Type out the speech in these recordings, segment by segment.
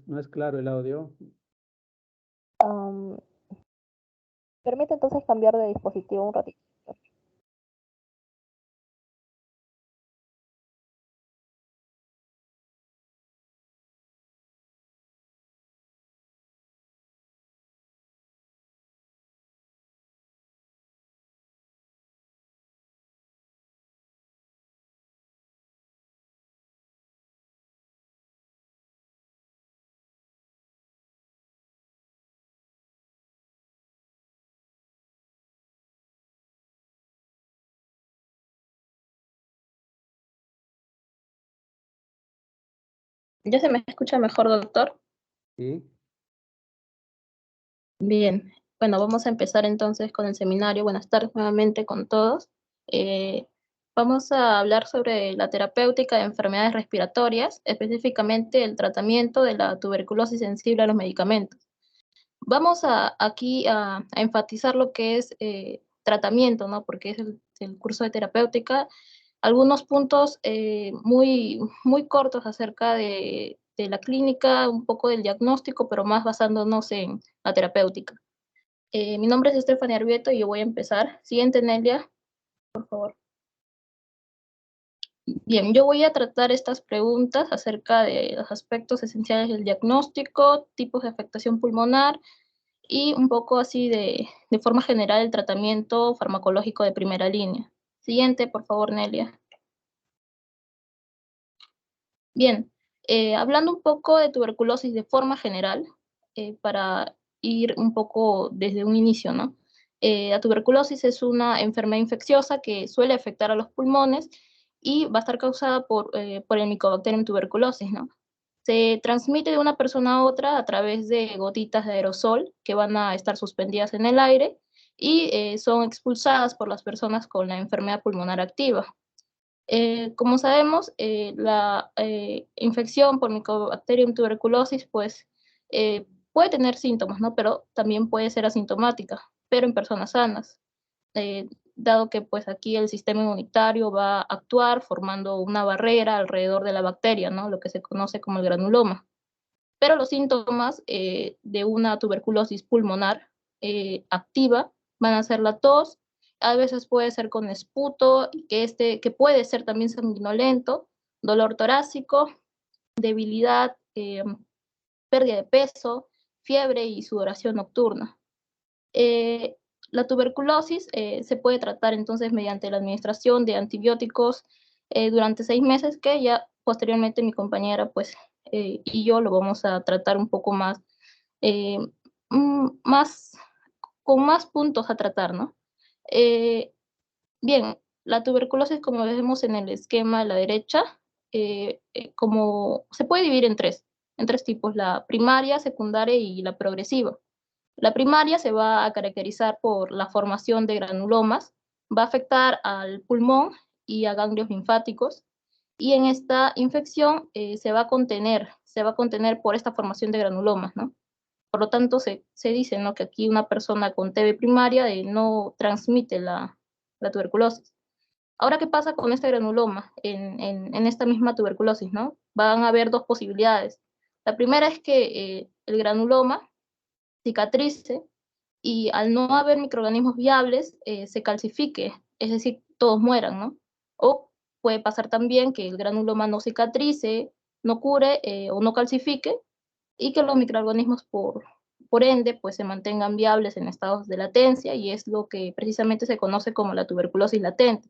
No es claro el audio. Am, Permite entonces cambiar de dispositivo un ratito. ¿Ya se me escucha mejor, doctor? Sí. Bien, bueno, vamos a empezar entonces con el seminario. Buenas tardes nuevamente con todos. Eh, Vamos a hablar sobre la terapéutica de enfermedades respiratorias, específicamente el tratamiento de la tuberculosis sensible a los medicamentos. Vamos aquí a enfatizar lo que es tratamiento, ¿no? Porque es el curso de terapéutica. Algunos puntos muy cortos acerca de la clínica, un poco del diagnóstico, pero más basándonos en la terapéutica. Mi nombre es Estefania Arbieto y yo voy a empezar. Siguiente, Nelia, por favor. Bien, yo voy a tratar estas preguntas acerca de los aspectos esenciales del diagnóstico, tipos de afectación pulmonar y un poco así de forma general el tratamiento farmacológico de primera línea. Siguiente, por favor, Nelia. Bien, hablando un poco de tuberculosis de forma general, para ir un poco desde un inicio, ¿no? La tuberculosis es una enfermedad infecciosa que suele afectar a los pulmones y va a estar causada por el Mycobacterium tuberculosis, ¿no? Se transmite de una persona a otra a través de gotitas de aerosol que van a estar suspendidas en el aire y son expulsadas por las personas con la enfermedad pulmonar activa. Como sabemos, la infección por Mycobacterium tuberculosis pues, puede tener síntomas, ¿no? Pero también puede ser asintomática, pero en personas sanas, dado que pues, aquí el sistema inmunitario va a actuar formando una barrera alrededor de la bacteria, ¿no? Lo que se conoce como el granuloma. Pero los síntomas de una tuberculosis pulmonar activa van a ser la tos, a veces puede ser con esputo, que puede ser también sanguinolento, dolor torácico, debilidad, pérdida de peso, fiebre y sudoración nocturna. Eh, la tuberculosis se puede tratar entonces mediante la administración de antibióticos durante 6 meses, que ya posteriormente mi compañera pues, y yo lo vamos a tratar un poco más, eh, más con más puntos a tratar, ¿no? Eh, Bien, la tuberculosis, como vemos en el esquema a la derecha, como se puede dividir en tres tipos: la primaria, secundaria y la progresiva. La primaria se va a caracterizar por la formación de granulomas, va a afectar al pulmón y a ganglios linfáticos, y en esta infección se va a contener por esta formación de granulomas, ¿no? Por lo tanto, se dice, ¿no?, que aquí una persona con TB primaria no transmite la tuberculosis. Ahora, ¿qué pasa con este granuloma en esta misma tuberculosis, ¿no? Van a haber dos posibilidades. La primera es que el granuloma cicatrice y al no haber microorganismos viables, se calcifique, es decir, todos mueran, ¿no? O puede pasar también que el granuloma no cicatrice, no cure o no calcifique, y que los microorganismos por ende pues se mantengan viables en estados de latencia, y es lo que precisamente se conoce como la tuberculosis latente.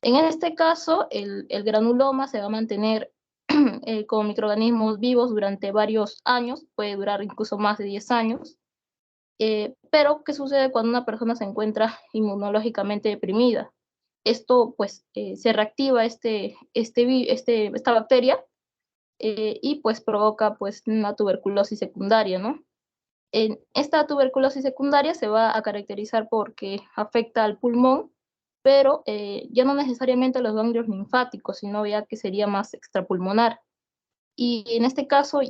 En este caso, el granuloma se va a mantener con microorganismos vivos durante varios años, puede durar incluso más de 10 años, pero ¿qué sucede cuando una persona se encuentra inmunológicamente deprimida? Esto pues se reactiva esta bacteria y pues provoca pues una tuberculosis secundaria, ¿no? Esta tuberculosis secundaria se va a caracterizar porque afecta al pulmón, pero ya no necesariamente a los ganglios linfáticos, sino ya que sería más extrapulmonar. Y en este caso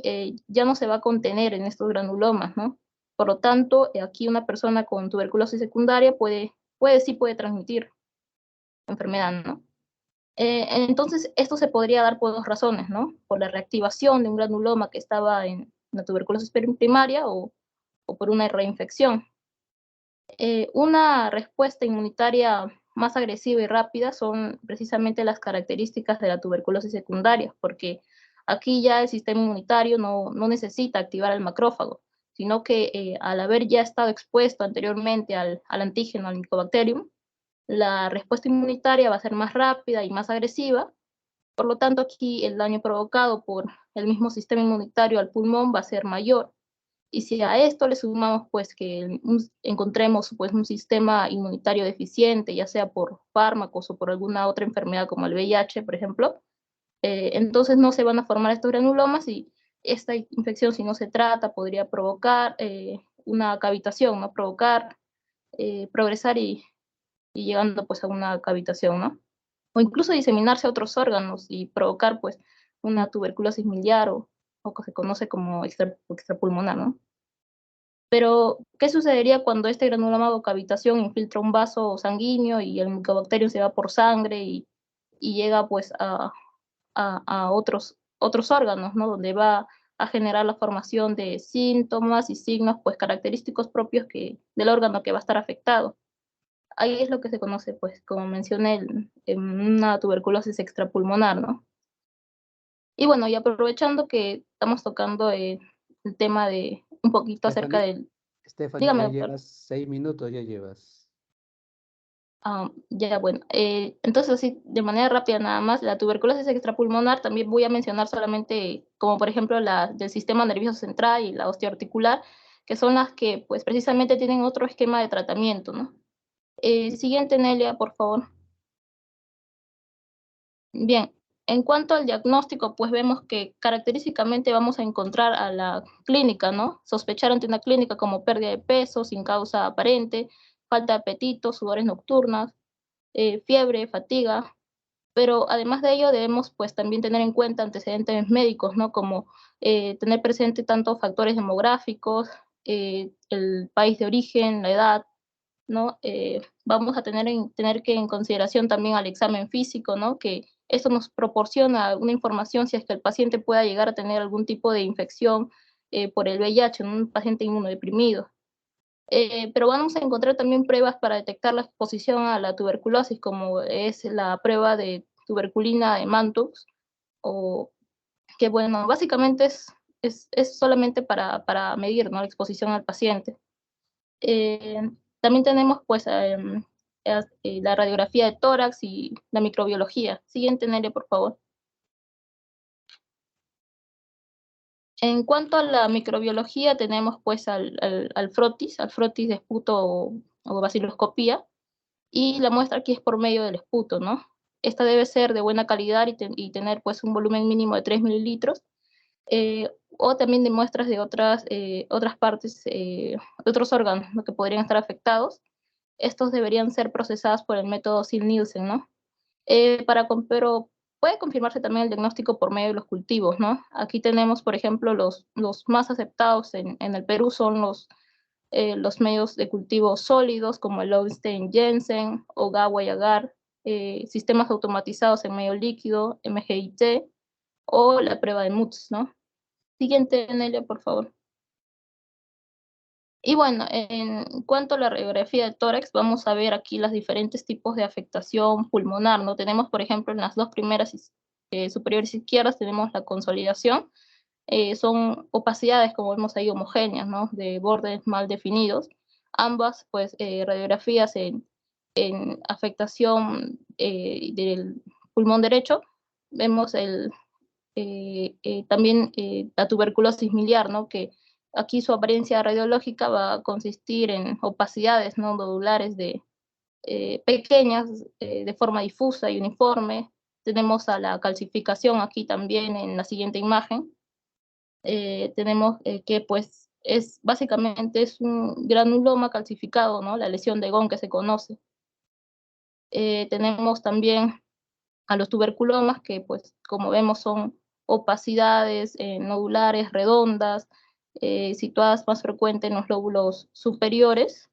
ya no se va a contener en estos granulomas, ¿no? Por lo tanto, aquí una persona con tuberculosis secundaria sí puede transmitir la enfermedad, ¿no? Entonces, esto se podría dar por dos razones, ¿no? Por la reactivación de un granuloma que estaba en la tuberculosis primaria o por una reinfección. Una respuesta inmunitaria más agresiva y rápida son precisamente las características de la tuberculosis secundaria, porque aquí ya el sistema inmunitario no necesita activar el macrófago, sino que al haber ya estado expuesto anteriormente al antígeno, al Mycobacterium, la respuesta inmunitaria va a ser más rápida y más agresiva. Por lo tanto, aquí el daño provocado por el mismo sistema inmunitario al pulmón va a ser mayor. Y si a esto le sumamos pues que encontremos pues un sistema inmunitario deficiente, ya sea por fármacos o por alguna otra enfermedad como el VIH, por ejemplo, entonces no se van a formar estos granulomas y esta infección, si no se trata, podría provocar una cavitación, ¿no? Provocar, progresar y llegando pues a una cavitación, ¿no? O incluso diseminarse a otros órganos y provocar pues una tuberculosis miliar o que se conoce como extrapulmonar, ¿no? Pero, ¿qué sucedería cuando este granuloma o cavitación infiltra un vaso sanguíneo y el Mycobacterium se va por sangre y llega pues a otros órganos, ¿no? Donde va a generar la formación de síntomas y signos pues característicos propios del órgano que va a estar afectado. Ahí es lo que se conoce, pues, como mencioné, en una tuberculosis extrapulmonar, ¿no? Y bueno, y aprovechando que estamos tocando el tema de un poquito acerca Stephanie, del... Stephanie, Dígame, ya doctor. llevas 6 minutos, ya llevas. Ya, bueno, entonces así, de manera rápida nada más, la tuberculosis extrapulmonar también voy a mencionar solamente como por ejemplo la del sistema nervioso central y la osteoarticular, que son las que pues precisamente tienen otro esquema de tratamiento, ¿no? Siguiente, Nelia, por favor. Bien, en cuanto al diagnóstico, pues vemos que característicamente vamos a encontrar a la clínica, ¿no? Sospechar ante una clínica como pérdida de peso sin causa aparente, falta de apetito, sudores nocturnas, fiebre, fatiga, pero además de ello debemos pues también tener en cuenta antecedentes médicos, ¿no? Como tener presente tanto factores demográficos, el país de origen, la edad, ¿no? Vamos a tener que en consideración también al examen físico, ¿no? Que esto nos proporciona una información si es que el paciente pueda llegar a tener algún tipo de infección por el VIH, ¿no? Un paciente inmunodeprimido. Pero vamos a encontrar también pruebas para detectar la exposición a la tuberculosis, como es la prueba de tuberculina de Mantoux, o que bueno, básicamente es solamente para medir, ¿no? La exposición al paciente. También tenemos pues la radiografía de tórax y la microbiología. Siguiente, Nelia, por favor. En cuanto a la microbiología, tenemos pues al frotis de esputo o baciloscopía, y la muestra aquí es por medio del esputo, ¿no? Esta debe ser de buena calidad y tener pues un volumen mínimo de 3 mililitros, o también de muestras de otras partes, de otros órganos, ¿no? Que podrían estar afectados. Estos deberían ser procesados por el método Sil-Nielsen, ¿no? Pero puede confirmarse también el diagnóstico por medio de los cultivos, ¿no? Aquí tenemos, por ejemplo, los más aceptados en el Perú son los medios de cultivo sólidos como el Lowenstein Jensen o Gawa y Agar, sistemas automatizados en medio líquido, MGIT, o la prueba de MUTS, ¿no? Siguiente, Nelia, por favor. Y bueno, en cuanto a la radiografía de tórax, vamos a ver aquí los diferentes tipos de afectación pulmonar, ¿no? Tenemos, por ejemplo, en las dos primeras superiores izquierdas tenemos la consolidación, son opacidades, como vemos ahí, homogéneas, ¿no? De bordes mal definidos. Ambas, pues, radiografías en afectación del pulmón derecho. Vemos también la tuberculosis miliar, ¿no? Que aquí su apariencia radiológica va a consistir en opacidades, ¿no? Nodulares pequeñas, de forma difusa y uniforme. Tenemos a la calcificación aquí también en la siguiente imagen. Tenemos que pues básicamente es un granuloma calcificado, ¿no? La lesión de Gone que se conoce. Tenemos también a los tuberculomas que pues como vemos son opacidades nodulares redondas, situadas más frecuente en los lóbulos superiores.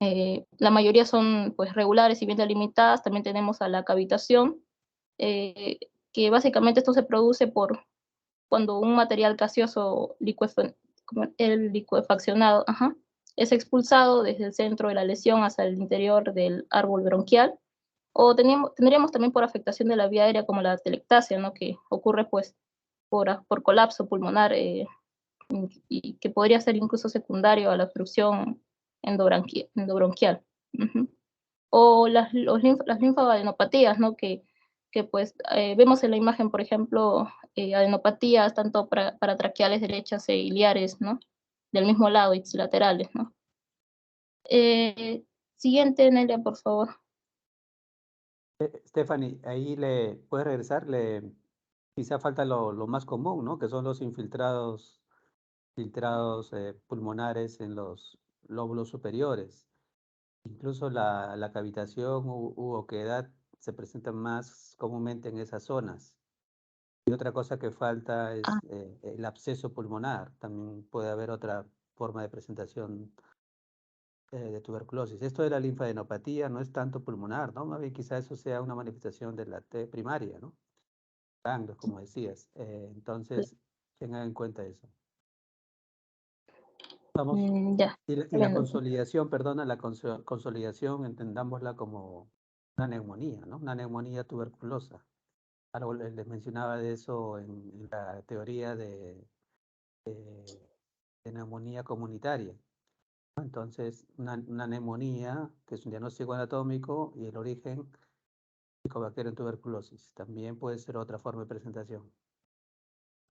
La mayoría son pues regulares y bien delimitadas. También tenemos a la cavitación, que básicamente esto se produce por cuando un material gaseoso como el licuefaccionado es expulsado desde el centro de la lesión hacia el interior del árbol bronquial, o tendríamos también por afectación de la vía aérea como la atelectasia, ¿no? Que ocurre pues por colapso pulmonar y que podría ser incluso secundario a la obstrucción endobronquial. O las linfadenopatías, ¿no? Que pues vemos en la imagen, por ejemplo, adenopatías tanto para traqueales derechas e iliares, ¿no? Del mismo lado, ipsilaterales, ¿no? Siguiente, Nelia, por favor. Stephanie, ahí le puedes regresar, quizá falta lo más común, ¿no? Que son los filtrados pulmonares en los lóbulos superiores. Incluso la cavitación u oquedad se presenta más comúnmente en esas zonas. Y otra cosa que falta es el absceso pulmonar. También puede haber otra forma de presentación de tuberculosis. Esto de la linfadenopatía no es tanto pulmonar, ¿no? Más bien quizá eso sea una manifestación de la T primaria, ¿no? Ganglios, como decías. Entonces, tengan en cuenta eso. Vamos. Ya. Y la consolidación, perdona, la consolidación entendámosla como una neumonía, ¿no? Una neumonía tuberculosa. Ahora les mencionaba de eso en la teoría de neumonía comunitaria. Entonces, una neumonía, que es un diagnóstico anatómico, y el origen, Mycobacterium en tuberculosis. También puede ser otra forma de presentación.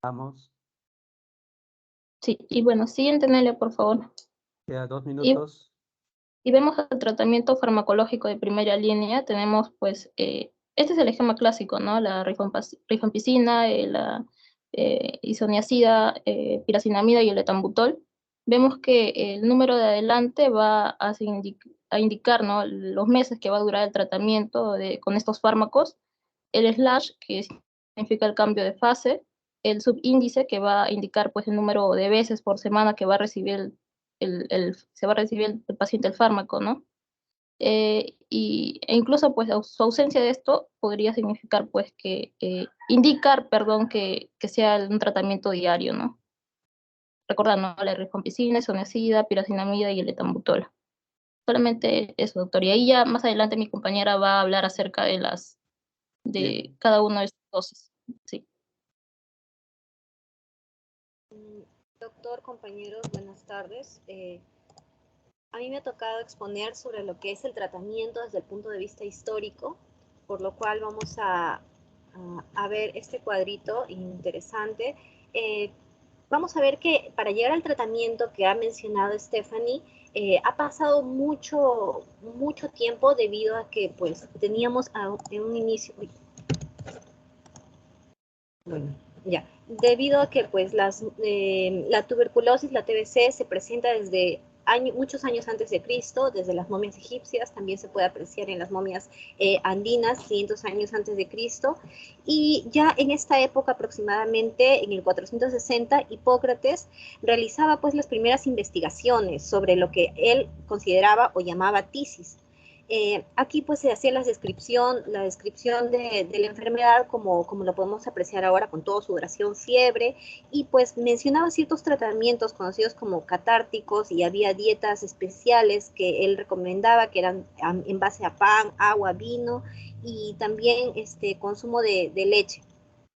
Vamos. Sí, y bueno, siguiente, Nelia, por favor. Queda 2 minutos. Y vemos el tratamiento farmacológico de primera línea. Tenemos, pues, este es el esquema clásico, ¿no? La rifampicina, la isoniazida, piracinamida y el etambutol. Vemos que el número de adelante va a indicar, ¿no? Los meses que va a durar el tratamiento con estos fármacos. El slash, que significa el cambio de fase. El subíndice, que va a indicar, pues, el número de veces por semana que va a recibir se va a recibir el paciente el fármaco, ¿no? E incluso pues su ausencia de esto podría significar pues indicar, perdón, que sea un tratamiento diario, ¿no? Recordando la rifampicina, isoniazida, piracinamida y el etambutol. Solamente eso, doctor. Y ahí ya más adelante mi compañera va a hablar acerca de Bien. cada uno de estos dosis. Sí. Doctor, compañeros, buenas tardes. A mí me ha tocado exponer sobre lo que es el tratamiento desde el punto de vista histórico, por lo cual vamos a ver este cuadrito interesante. Vamos a ver que para llegar al tratamiento que ha mencionado Stephanie, ha pasado mucho tiempo debido a que pues teníamos en un inicio... Bueno, ya. Debido a que pues la tuberculosis, la TBC, se presenta desde muchos años antes de Cristo, desde las momias egipcias, también se puede apreciar en las momias andinas, 500 años antes de Cristo, y ya en esta época aproximadamente, en el 460, Hipócrates realizaba pues las primeras investigaciones sobre lo que él consideraba o llamaba tisis. Aquí pues se hacía la descripción de la enfermedad como lo podemos apreciar ahora con toda su duración, fiebre, y pues mencionaba ciertos tratamientos conocidos como catárticos y había dietas especiales que él recomendaba que eran en base a pan, agua, vino y también consumo de leche.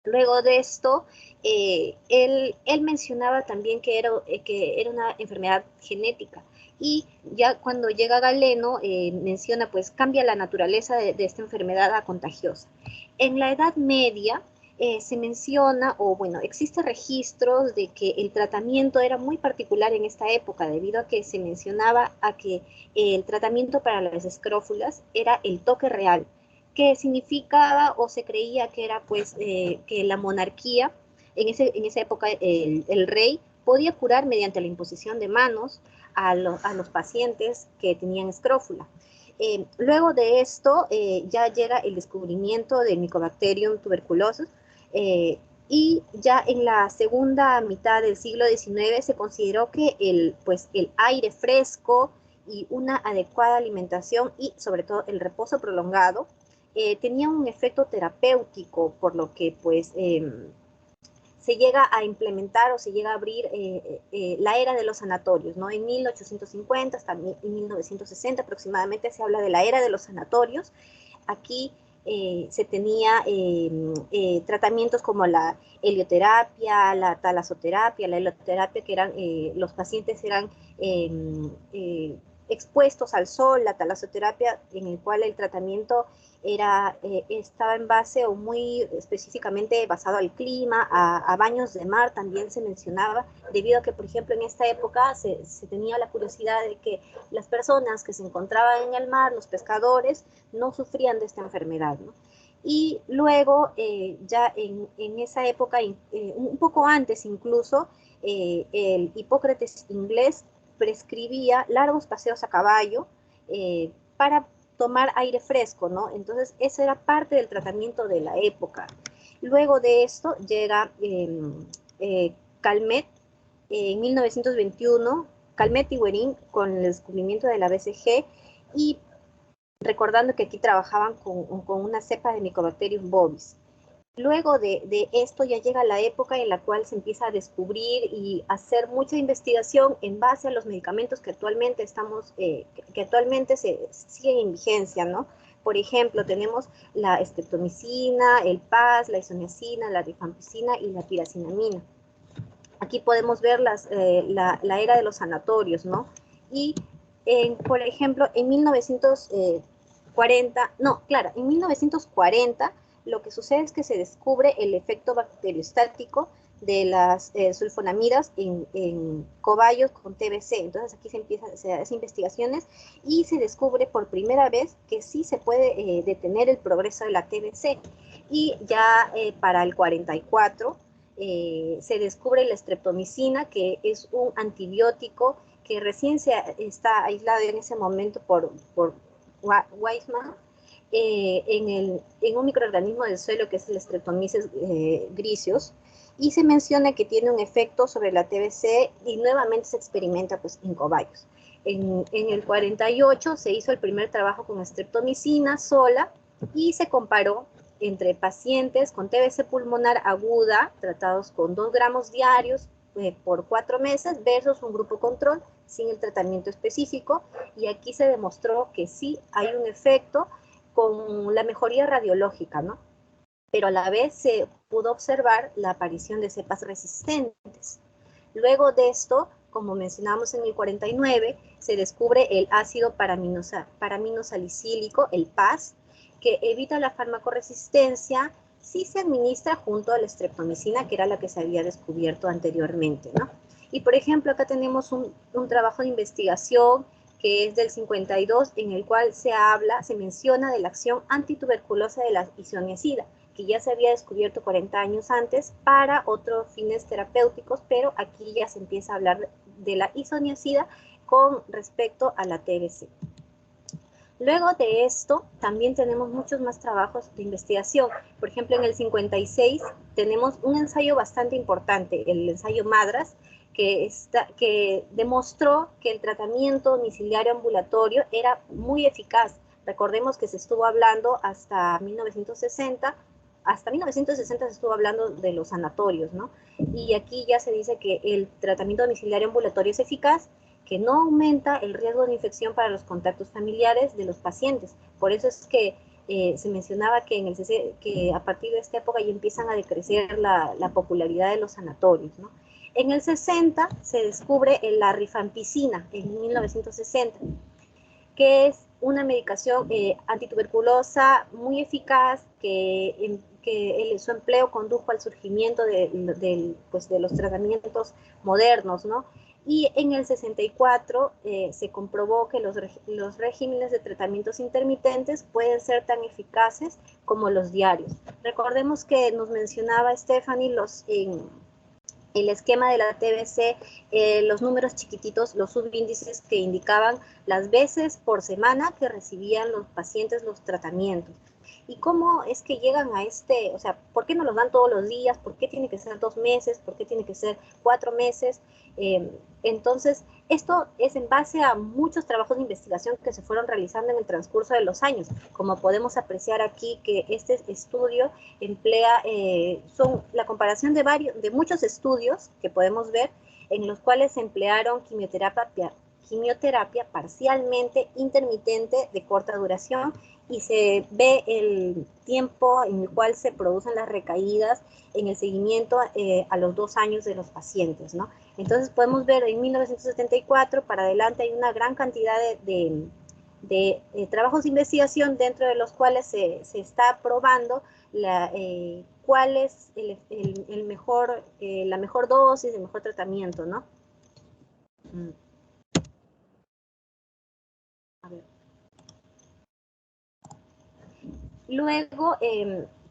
Luego de esto, él mencionaba también que era una enfermedad genética. Y ya cuando llega Galeno, menciona, pues cambia la naturaleza de esta enfermedad a contagiosa. En la Edad Media se menciona, o bueno, existen registros de que el tratamiento era muy particular en esta época, debido a que se mencionaba a que el tratamiento para las escrófulas era el toque real, que significaba o se creía que era pues que la monarquía, en esa época el rey podía curar mediante la imposición de manos a los pacientes que tenían escrófula. Luego de esto ya llega el descubrimiento del Mycobacterium tuberculosis y ya en la segunda mitad del siglo XIX se consideró que el aire fresco y una adecuada alimentación y sobre todo el reposo prolongado tenía un efecto terapéutico, por lo que pues se llega a implementar o se llega a abrir la era de los sanatorios, ¿no? En 1850 hasta 1960 aproximadamente se habla de la era de los sanatorios. Aquí se tenía tratamientos como la helioterapia, la talasoterapia, la helioterapia, que eran, los pacientes eran expuestos al sol, la talasoterapia, en el cual el tratamiento estaba en base o muy específicamente basado al clima, a baños de mar también se mencionaba, debido a que, por ejemplo, en esta época se tenía la curiosidad de que las personas que se encontraban en el mar, los pescadores, no sufrían de esta enfermedad, ¿no? Y luego, ya en esa época, un poco antes incluso, el Hipócrates inglés prescribía largos paseos a caballo para tomar aire fresco, ¿no? Entonces, eso era parte del tratamiento de la época. Luego de esto llega Calmet en 1921, Calmet y Guerin con el descubrimiento de la BCG, y recordando que aquí trabajaban con una cepa de Mycobacterium bovis. Luego de esto ya llega la época en la cual se empieza a descubrir y hacer mucha investigación en base a los medicamentos que actualmente siguen en vigencia, ¿no? Por ejemplo, tenemos la streptomicina, el PAS, la isoniazida, la rifampicina y la piracinamina. Aquí podemos ver la era de los sanatorios, ¿no? Y, por ejemplo, en 1940, lo que sucede es que se descubre el efecto bacteriostático de las sulfonamidas en cobayos con TBC. Entonces aquí se hacen investigaciones y se descubre por primera vez que sí se puede detener el progreso de la TBC. Y ya para el 44 se descubre la streptomicina, que es un antibiótico que recién está aislado en ese momento por Weizmann, en un microorganismo del suelo que es el Streptomyces griseus, y se menciona que tiene un efecto sobre la TBC y nuevamente se experimenta pues, en cobayos. En el 48 se hizo el primer trabajo con streptomicina sola y se comparó entre pacientes con TBC pulmonar aguda tratados con 2 gramos diarios por 4 meses versus un grupo control sin el tratamiento específico, y aquí se demostró que sí hay un efecto con la mejoría radiológica, ¿no? Pero a la vez se pudo observar la aparición de cepas resistentes. Luego de esto, como mencionamos en el 49, se descubre el ácido paraminosalicílico, el PAS, que evita la farmacoresistencia si se administra junto a la streptomicina, que era la que se había descubierto anteriormente, ¿no? Y por ejemplo, acá tenemos un trabajo de investigación que es del 52, en el cual se menciona de la acción antituberculosa de la isoniazida, que ya se había descubierto 40 años antes para otros fines terapéuticos, pero aquí ya se empieza a hablar de la isoniazida con respecto a la TBC. Luego de esto, también tenemos muchos más trabajos de investigación. Por ejemplo, en el 56 tenemos un ensayo bastante importante, el ensayo Madras, que demostró que el tratamiento domiciliario ambulatorio era muy eficaz. Recordemos que se estuvo hablando hasta 1960 se estuvo hablando de los sanatorios, ¿no? Y aquí ya se dice que el tratamiento domiciliario ambulatorio es eficaz, que no aumenta el riesgo de infección para los contactos familiares de los pacientes. Por eso es que se mencionaba que a partir de esta época ya empiezan a decrecer la popularidad de los sanatorios, ¿no? En el 60 se descubre la rifampicina, en 1960, que es una medicación antituberculosa muy eficaz que su empleo condujo al surgimiento de los tratamientos modernos, ¿no? Y en el 64 se comprobó que los regímenes de tratamientos intermitentes pueden ser tan eficaces como los diarios. Recordemos que nos mencionaba Stephanie el esquema de la TBC, los números chiquititos, los subíndices que indicaban las veces por semana que recibían los pacientes los tratamientos. y cómo es que llegan a o sea, ¿por qué no los dan todos los días? ¿Por qué tiene que ser 2 meses? ¿Por qué tiene que ser 4 meses? Entonces, esto es en base a muchos trabajos de investigación que se fueron realizando en el transcurso de los años. Como podemos apreciar aquí que este estudio emplea, son la comparación de muchos estudios que podemos ver en los cuales se emplearon quimioterapia parcialmente intermitente de corta duración y se ve el tiempo en el cual se producen las recaídas en el seguimiento a los 2 años de los pacientes, ¿no? Entonces podemos ver en 1974 para adelante hay una gran cantidad de trabajos de investigación dentro de los cuales se está probando cuál es la mejor dosis, el mejor tratamiento, ¿no? A ver. Luego,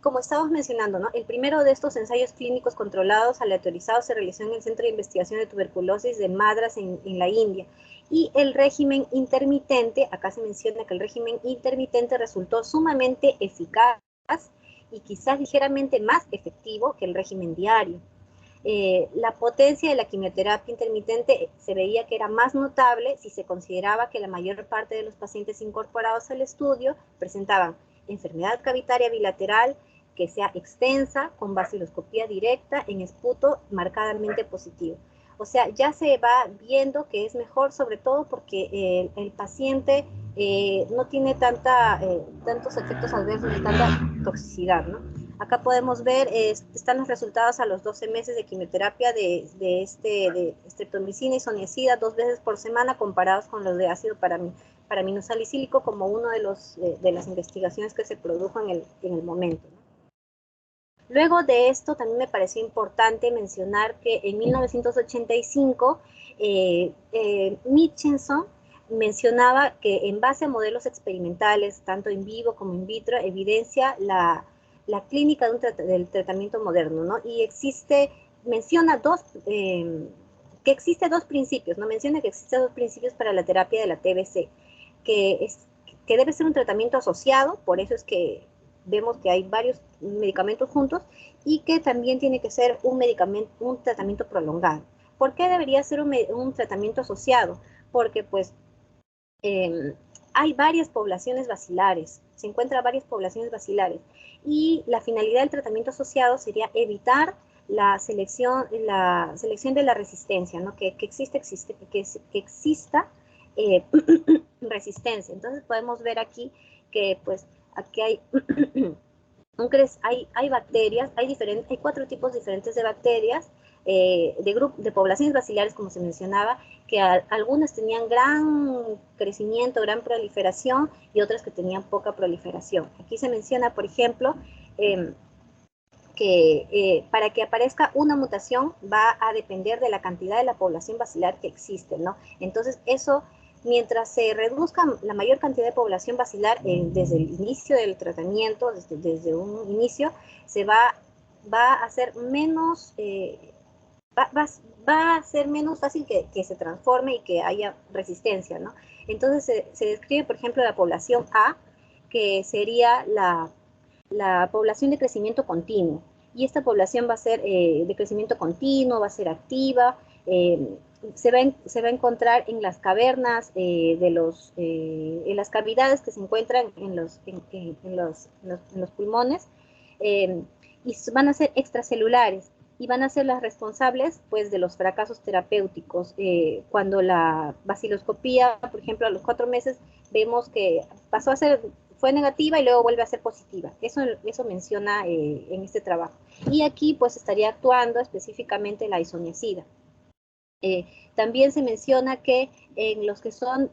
como estábamos mencionando, ¿no? El primero de estos ensayos clínicos controlados aleatorizados se realizó en el Centro de Investigación de Tuberculosis de Madras en la India. Y el régimen intermitente, acá se menciona que el régimen intermitente resultó sumamente eficaz y quizás ligeramente más efectivo que el régimen diario. La potencia de la quimioterapia intermitente se veía que era más notable si se consideraba que la mayor parte de los pacientes incorporados al estudio presentaban enfermedad cavitaria bilateral que sea extensa, con vaciloscopía directa, en esputo marcadamente positivo. O sea, ya se va viendo que es mejor, sobre todo porque el paciente no tiene tantos efectos adversos y tanta toxicidad, ¿no? Acá podemos ver, están los resultados a los 12 meses de quimioterapia de streptomicina y isoniazida 2 veces por semana comparados con los de ácido paraminosalicílico como uno de las investigaciones que se produjo en el momento, ¿no? Luego de esto también me pareció importante mencionar que en 1985 Mitchinson mencionaba que en base a modelos experimentales, tanto in vivo como in vitro, evidencia la clínica del tratamiento moderno, ¿no? Y menciona que existe dos principios, ¿no? Menciona que existen 2 principios para la terapia de la TBC, que debe ser un tratamiento asociado, por eso es que vemos que hay varios medicamentos juntos, y que también tiene que ser un tratamiento prolongado. ¿Por qué debería ser un tratamiento asociado? Porque pues hay varias poblaciones bacilares, se encuentran varias poblaciones bacilares, y la finalidad del tratamiento asociado sería evitar la selección de la resistencia, ¿no? Que exista resistencia. Entonces podemos ver aquí que pues aquí hay hay bacterias, hay 4 tipos diferentes de bacterias, de poblaciones bacilares, como se mencionaba, que algunas tenían gran crecimiento, gran proliferación, y otras que tenían poca proliferación. Aquí se menciona, por ejemplo, que para que aparezca una mutación va a depender de la cantidad de la población bacilar que existe, ¿no? Entonces, eso, mientras se reduzca la mayor cantidad de población bacilar desde el inicio del tratamiento, desde un inicio, se va a ser menos, va a ser menos fácil que se transforme y que haya resistencia, ¿no? Entonces, se describe, por ejemplo, la población A, que sería la población de crecimiento continuo, y esta población va a ser de crecimiento continuo, va a ser activa, se va a encontrar en las cavernas en las cavidades que se encuentran en los pulmones, y van a ser extracelulares, y van a ser las responsables pues de los fracasos terapéuticos. Cuando la vaciloscopía, por ejemplo, a los 4 meses vemos que fue negativa y luego vuelve a ser positiva. Eso menciona en este trabajo. Y aquí pues estaría actuando específicamente la isoniazida. También se menciona que en los que son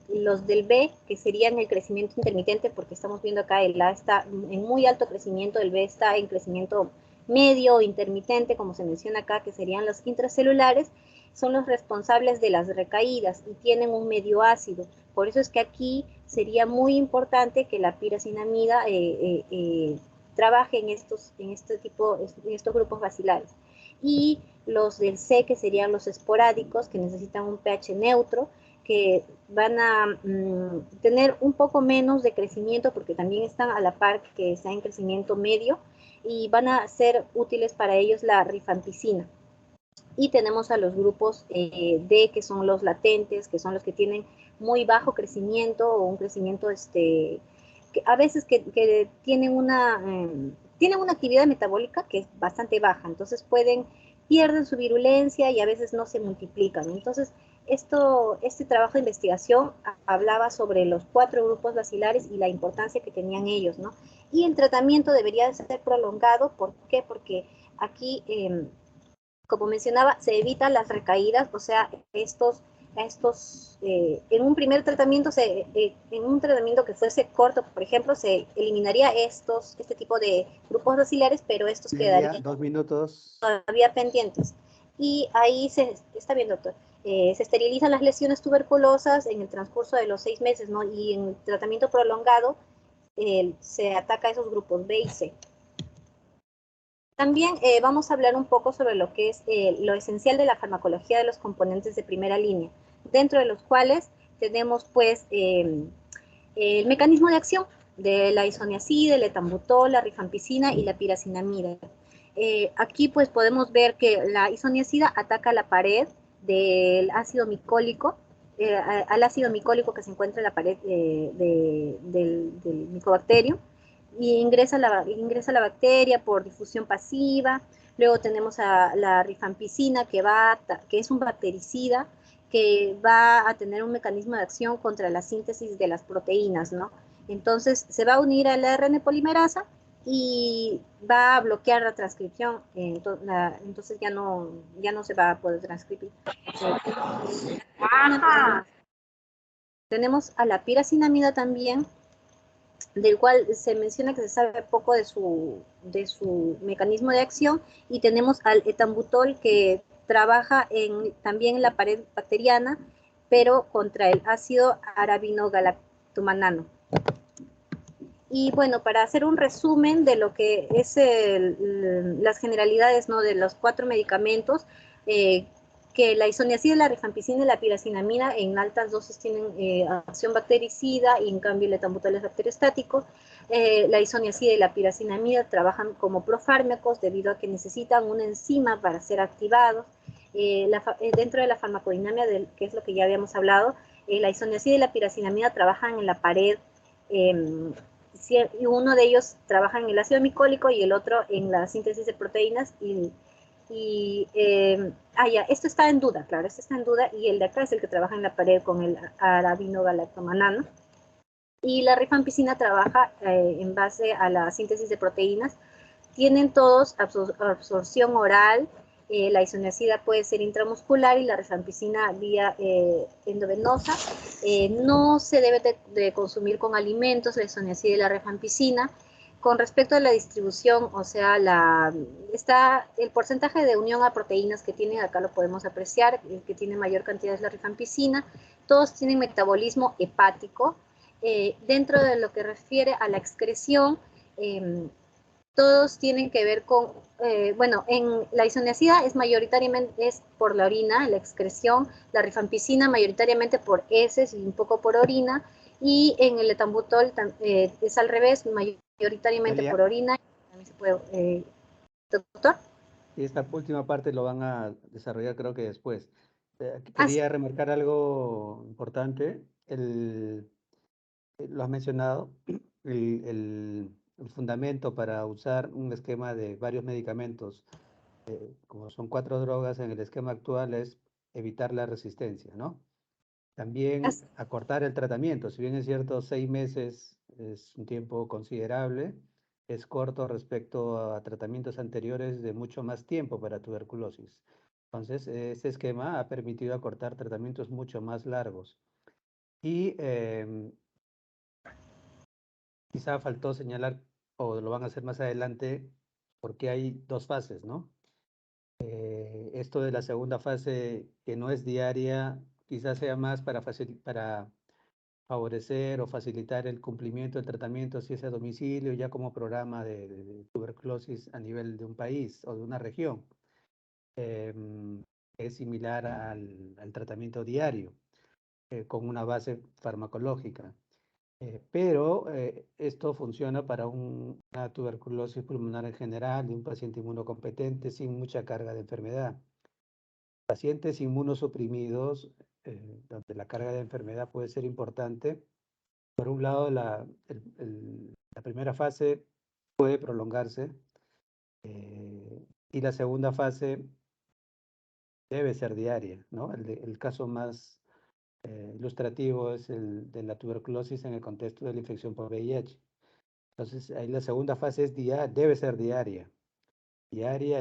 los del B, que serían el crecimiento intermitente, porque estamos viendo acá el A está en muy alto crecimiento, el B está en crecimiento medio o intermitente, como se menciona acá, que serían los intracelulares, son los responsables de las recaídas y tienen un medio ácido. Por eso es que aquí sería muy importante que la piracinamida trabaje en estos grupos bacilares. Y los del C, que serían los esporádicos, que necesitan un pH neutro, que van a tener un poco menos de crecimiento porque también están a la par que están en crecimiento medio y van a ser útiles para ellos la rifampicina. Y tenemos a los grupos D, que son los latentes, que son los que tienen muy bajo crecimiento o un crecimiento que a veces que tienen una actividad metabólica que es bastante baja, entonces pierden su virulencia y a veces no se multiplican. Entonces, este trabajo de investigación hablaba sobre los 4 grupos bacilares y la importancia que tenían ellos, ¿no? Y el tratamiento debería de ser prolongado. ¿Por qué? Porque aquí, como mencionaba, se evitan las recaídas, o sea, en un primer tratamiento, en un tratamiento que fuese corto, por ejemplo, se eliminaría este tipo de grupos bacilares, pero estos quedarían 2 minutos. todavía pendientes. Y ahí está bien, doctor, se esterilizan las lesiones tuberculosas en el transcurso de los 6 meses, ¿no? Y en el tratamiento prolongado se ataca a esos grupos B y C. También vamos a hablar un poco sobre lo que es lo esencial de la farmacología de los componentes de primera línea, dentro de los cuales tenemos pues el mecanismo de acción de la isoniazida, el etambutol, la rifampicina y la piracinamida. Aquí pues podemos ver que la isoniazida ataca la pared del ácido micólico, al ácido micólico que se encuentra en la pared del micobacterio, y ingresa la bacteria por difusión pasiva. Luego tenemos a la rifampicina, que es un bactericida, que va a tener un mecanismo de acción contra la síntesis de las proteínas, ¿no? Entonces se va a unir a la ARN polimerasa y va a bloquear la transcripción, entonces ya no se va a poder transcribir. Tenemos a la piracinamida también, del cual se menciona que se sabe poco de su mecanismo de acción, y tenemos al etambutol, que trabaja también en la pared bacteriana, pero contra el ácido arabinogalactomanano. Y bueno, para hacer un resumen de lo que es las generalidades, ¿no?, de los 4 medicamentos, que la isoniazida, la rifampicina y la piracinamida en altas dosis tienen acción bactericida, y en cambio el etambutol es bacteriostático. La isoniazida y la piracinamida trabajan como profármacos debido a que necesitan una enzima para ser activados. Dentro de la farmacodinámica, que es lo que ya habíamos hablado, la isoniazida y la piracinamida trabajan en la pared, y uno de ellos trabaja en el ácido micólico y el otro en la síntesis de proteínas, esto está en duda, claro, esto está en duda, y el de acá es el que trabaja en la pared con el arabinogalactomanano, y la rifampicina trabaja en base a la síntesis de proteínas. Tienen todos absorción oral. La isoniazida puede ser intramuscular y la rifampicina vía endovenosa. No se debe de consumir con alimentos la isoniazida y la rifampicina. Con respecto a la distribución, o sea, está el porcentaje de unión a proteínas que tienen, acá lo podemos apreciar, el que tiene mayor cantidad es la rifampicina. Todos tienen metabolismo hepático. Dentro de lo que refiere a la excreción, todos tienen que ver con, en la isoniazida es por la orina, la excreción, la rifampicina mayoritariamente por heces y un poco por orina, y en el etambutol es al revés, mayoritariamente por orina. También se puede, doctor. Y esta última parte lo van a desarrollar creo que después. Quería remarcar algo importante. Lo has mencionado, el fundamento para usar un esquema de varios medicamentos, como son 4 drogas en el esquema actual, es evitar la resistencia, ¿no? También acortar el tratamiento. Si bien es cierto, 6 meses es un tiempo considerable, es corto respecto a tratamientos anteriores de mucho más tiempo para tuberculosis. Entonces, este esquema ha permitido acortar tratamientos mucho más largos. Y quizá faltó señalar, o lo van a hacer más adelante, porque hay 2 fases, ¿no? Esto de la segunda fase, que no es diaria, quizás sea más para favorecer o facilitar el cumplimiento del tratamiento, si es a domicilio, ya como programa de tuberculosis a nivel de un país o de una región. Es similar al tratamiento diario. con una base farmacológica. Pero esto funciona para una tuberculosis pulmonar en general de un paciente inmunocompetente sin mucha carga de enfermedad. Pacientes inmunosuprimidos, donde la carga de enfermedad puede ser importante. Por un lado, la primera fase puede prolongarse y la segunda fase debe ser diaria, ¿no? El caso más ilustrativo es el de la tuberculosis en el contexto de la infección por VIH. Entonces, ahí la segunda fase es debe ser diaria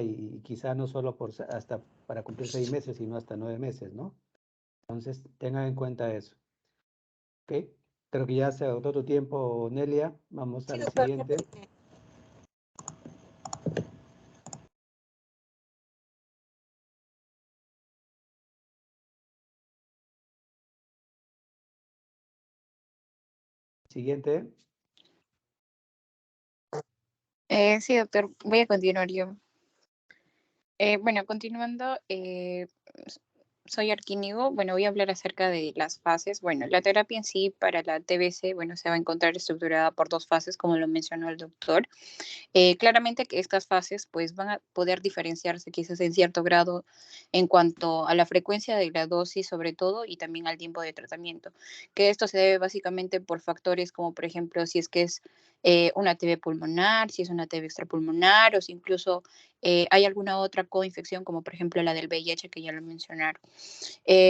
y quizá no solo hasta para cumplir 6 meses, sino hasta 9 meses, ¿no? Entonces, tengan en cuenta eso. ¿Ok? Creo que ya se agotó tu tiempo, Nelia. Vamos Sí, al doctor. siguiente. Siguiente. Sí, doctor, voy a continuar yo. Bueno, continuando, soy Arquínigo. Bueno, voy a hablar acerca de las fases. Bueno, la terapia en sí para la TBC, bueno, se va a encontrar estructurada por 2 fases, como lo mencionó el doctor. Claramente que estas fases pues van a poder diferenciarse quizás en cierto grado en cuanto a la frecuencia de la dosis sobre todo y también al tiempo de tratamiento, que esto se debe básicamente por factores como por ejemplo si es que es una TB pulmonar, si es una TB extrapulmonar o si incluso hay alguna otra coinfección como por ejemplo la del VIH que ya lo mencionaron.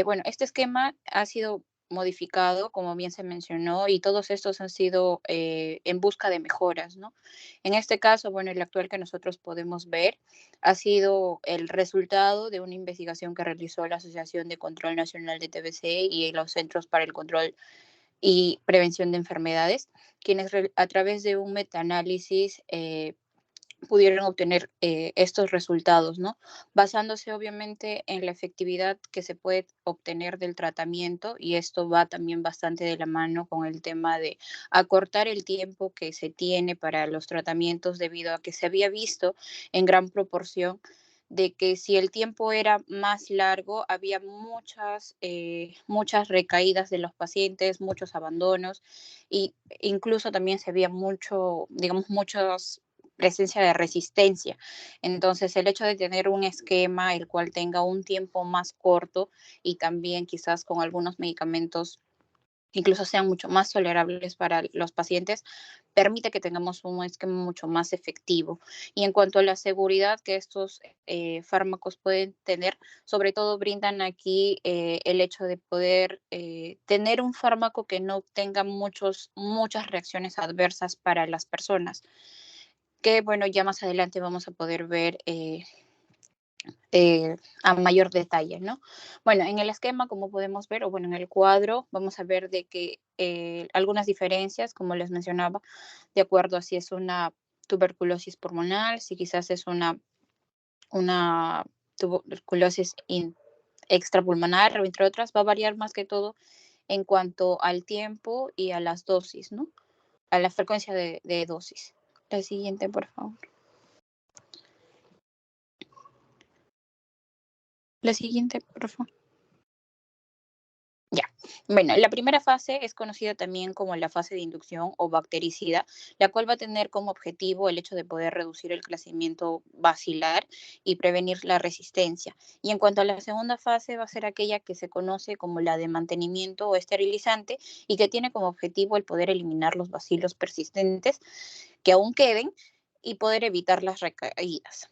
Bueno, este esquema ha sido modificado, como bien se mencionó, y todos estos han sido en busca de mejoras, ¿no? En este caso, bueno, el actual que nosotros podemos ver ha sido el resultado de una investigación que realizó la Asociación de Control Nacional de TBC y los Centros para el Control y Prevención de Enfermedades, quienes a través de un metaanálisis pudieron obtener estos resultados, ¿no? Basándose obviamente en la efectividad que se puede obtener del tratamiento y esto va también bastante de la mano con el tema de acortar el tiempo que se tiene para los tratamientos debido a que se había visto en gran proporción de que si el tiempo era más largo, había muchas recaídas de los pacientes, muchos abandonos e incluso también se había muchos presencia de resistencia. Entonces, el hecho de tener un esquema el cual tenga un tiempo más corto y también quizás con algunos medicamentos incluso sean mucho más tolerables para los pacientes, permite que tengamos un esquema mucho más efectivo. Y en cuanto a la seguridad que estos fármacos pueden tener, sobre todo brindan aquí el hecho de poder tener un fármaco que no tenga muchas reacciones adversas para las personas que bueno, ya más adelante vamos a poder ver a mayor detalle, ¿no? Bueno, en el esquema, como podemos ver, o bueno, en el cuadro, vamos a ver de que algunas diferencias, como les mencionaba, de acuerdo a si es una tuberculosis pulmonar, si quizás es una tuberculosis extrapulmonar, o entre otras, va a variar más que todo en cuanto al tiempo y a las dosis, ¿no? A la frecuencia de dosis. La siguiente, por favor. La siguiente, por favor. Ya. Bueno, la primera fase es conocida también como la fase de inducción o bactericida, la cual va a tener como objetivo el hecho de poder reducir el crecimiento bacilar y prevenir la resistencia. Y en cuanto a la segunda fase, va a ser aquella que se conoce como la de mantenimiento o esterilizante y que tiene como objetivo el poder eliminar los bacilos persistentes que aún queden y poder evitar las recaídas.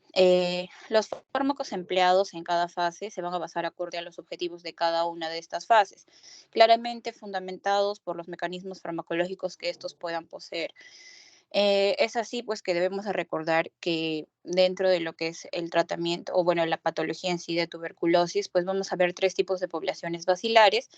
Los fármacos empleados en cada fase se van a basar acorde a los objetivos de cada una de estas fases, claramente fundamentados por los mecanismos farmacológicos que estos puedan poseer. Es así pues que debemos de recordar que dentro de lo que es el tratamiento o bueno la patología en sí de tuberculosis pues vamos a ver 3 tipos de poblaciones bacilares,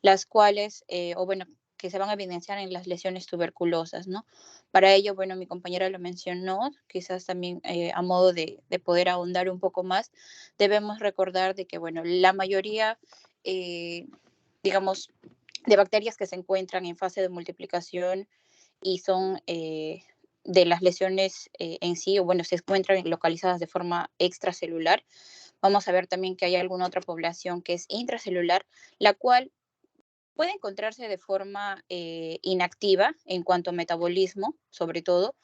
las cuales o bueno que se van a evidenciar en las lesiones tuberculosas, ¿no? Para ello, bueno, mi compañera lo mencionó, quizás también a modo de poder ahondar un poco más, debemos recordar de que, bueno, la mayoría, digamos, de bacterias que se encuentran en fase de multiplicación y son de las lesiones en sí, o bueno, se encuentran localizadas de forma extracelular. Vamos a ver también que hay alguna otra población que es intracelular, la cual puede encontrarse de forma inactiva en cuanto a metabolismo, sobre todo,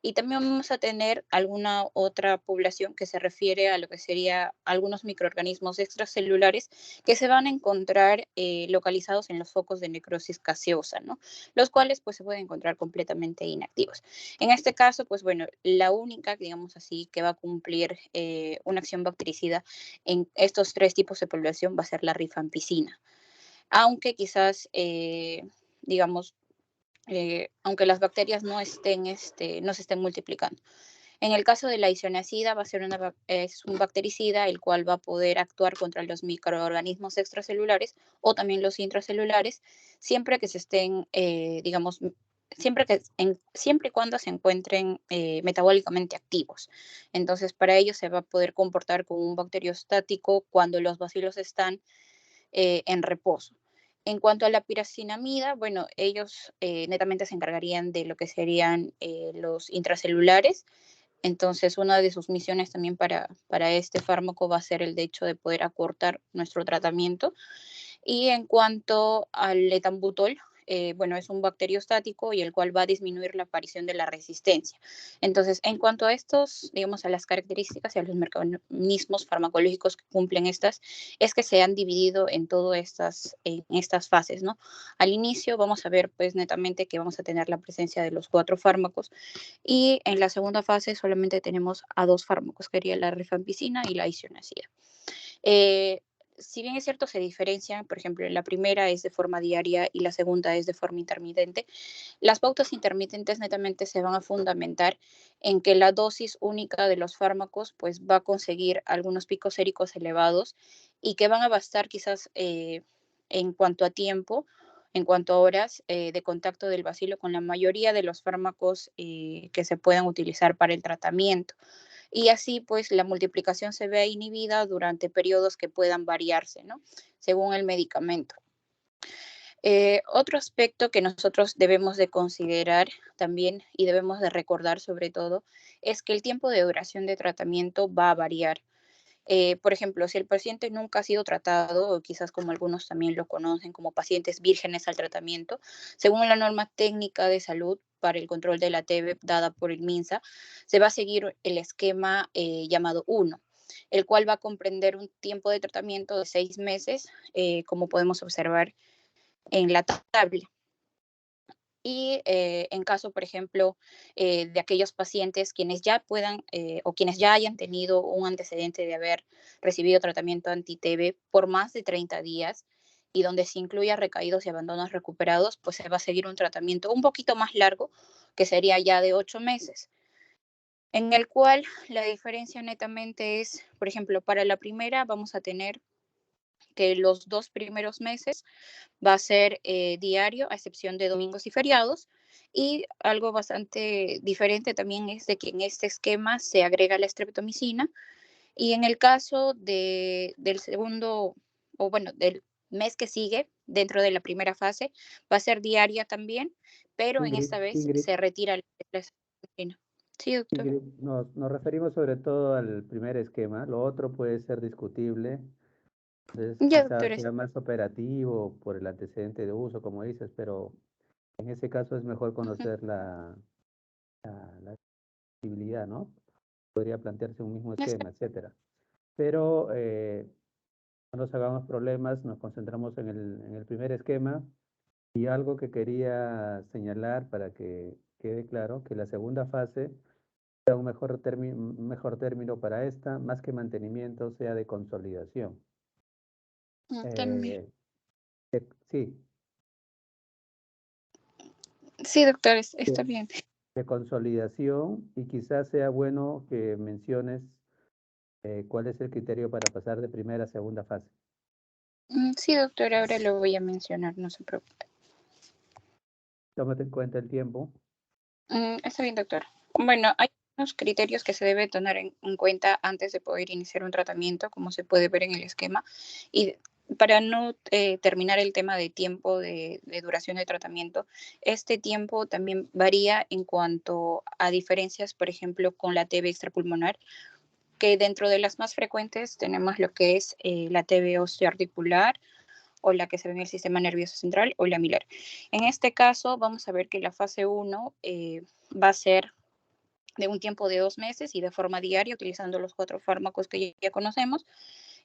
y también vamos a tener alguna otra población que se refiere a lo que sería algunos microorganismos extracelulares que se van a encontrar localizados en los focos de necrosis gaseosa, ¿no? Los cuales pues se pueden encontrar completamente inactivos. En este caso, pues bueno, la única, digamos así, que va a cumplir una acción bactericida en estos tres tipos de población va a ser la rifampicina, aunque quizás, digamos, aunque las bacterias no se estén multiplicando. En el caso de la isoniazida va a ser es un bactericida el cual va a poder actuar contra los microorganismos extracelulares o también los intracelulares, siempre que se estén, digamos, siempre y cuando se encuentren metabólicamente activos. Entonces, para ello se va a poder comportar como un bacteriostático cuando los bacilos están en reposo. En cuanto a la piracinamida, bueno, ellos netamente se encargarían de lo que serían los intracelulares. Entonces, una de sus misiones también para este fármaco va a ser el de hecho de poder acortar nuestro tratamiento. Y en cuanto al etambutol, bueno, es un bacteriostático y el cual va a disminuir la aparición de la resistencia. Entonces, en cuanto a estos, digamos, a las características y a los mecanismos farmacológicos que cumplen estas, es que se han dividido en estas fases, ¿no? Al inicio vamos a ver, pues, netamente que vamos a tener la presencia de los 4 fármacos y en la segunda fase solamente tenemos a 2 fármacos, que sería la rifampicina y la isoniazida. Si bien es cierto, se diferencian, por ejemplo, la primera es de forma diaria y la segunda es de forma intermitente, las pautas intermitentes netamente se van a fundamentar en que la dosis única de los fármacos pues va a conseguir algunos picos séricos elevados y que van a bastar quizás en cuanto a tiempo, en cuanto a horas de contacto del bacilo con la mayoría de los fármacos que se puedan utilizar para el tratamiento. Y así pues la multiplicación se ve inhibida durante periodos que puedan variarse, ¿no? Según el medicamento. Otro aspecto que nosotros debemos de considerar también y debemos de recordar sobre todo es que el tiempo de duración de tratamiento va a variar. Por ejemplo, si el paciente nunca ha sido tratado, o quizás como algunos también lo conocen como pacientes vírgenes al tratamiento, según la norma técnica de salud para el control de la TB dada por el MINSA, se va a seguir el esquema llamado 1, el cual va a comprender un tiempo de tratamiento de 6 meses, como podemos observar en la tabla. Y en caso, por ejemplo, de aquellos pacientes quienes ya puedan o quienes ya hayan tenido un antecedente de haber recibido tratamiento anti-TB por más de 30 días y donde se incluya recaídos y abandonos recuperados, pues se va a seguir un tratamiento un poquito más largo, que sería ya de 8 meses, en el cual la diferencia netamente es, por ejemplo, para la primera vamos a tener que los 2 primeros meses va a ser diario, a excepción de domingos y feriados. Y algo bastante diferente también es de que en este esquema se agrega la streptomicina. Y en el caso del segundo, o bueno, del mes que sigue, dentro de la primera fase, va a ser diaria también, pero en esta vez Ingrid, se retira la streptomicina. Sí, doctor. Ingrid, nos referimos sobre todo al primer esquema, lo otro puede ser discutible, entonces Ya, quizás doctores. sea más operativo por el antecedente de uso, como dices, pero en ese caso es mejor Ujú. conocer la posibilidad, ¿no? Podría plantearse un mismo Está- esquema, etcétera. Pero no nos hagamos problemas, nos concentramos en el primer esquema y algo que quería señalar para que quede claro, que la segunda fase sea un mejor término para esta, más que mantenimiento, sea de consolidación. También. Eh, sí, Sí, doctores, está de, bien. de consolidación y quizás sea bueno que menciones cuál es el criterio para pasar de primera a segunda fase. Sí, doctor, ahora lo voy a mencionar, no se preocupe. Tómate en cuenta el tiempo. Está bien, doctor. Bueno, hay unos criterios que se debe tener en cuenta antes de poder iniciar un tratamiento, como se puede ver en el esquema. Y para no terminar el tema de tiempo de duración de tratamiento, este tiempo también varía en cuanto a diferencias, por ejemplo, con la TB extrapulmonar, que dentro de las más frecuentes tenemos lo que es la TB osteoarticular o la que se ve en el sistema nervioso central o la miliar. En este caso, vamos a ver que la fase 1 va a ser de un tiempo de 2 meses y de forma diaria, utilizando los 4 fármacos que ya conocemos.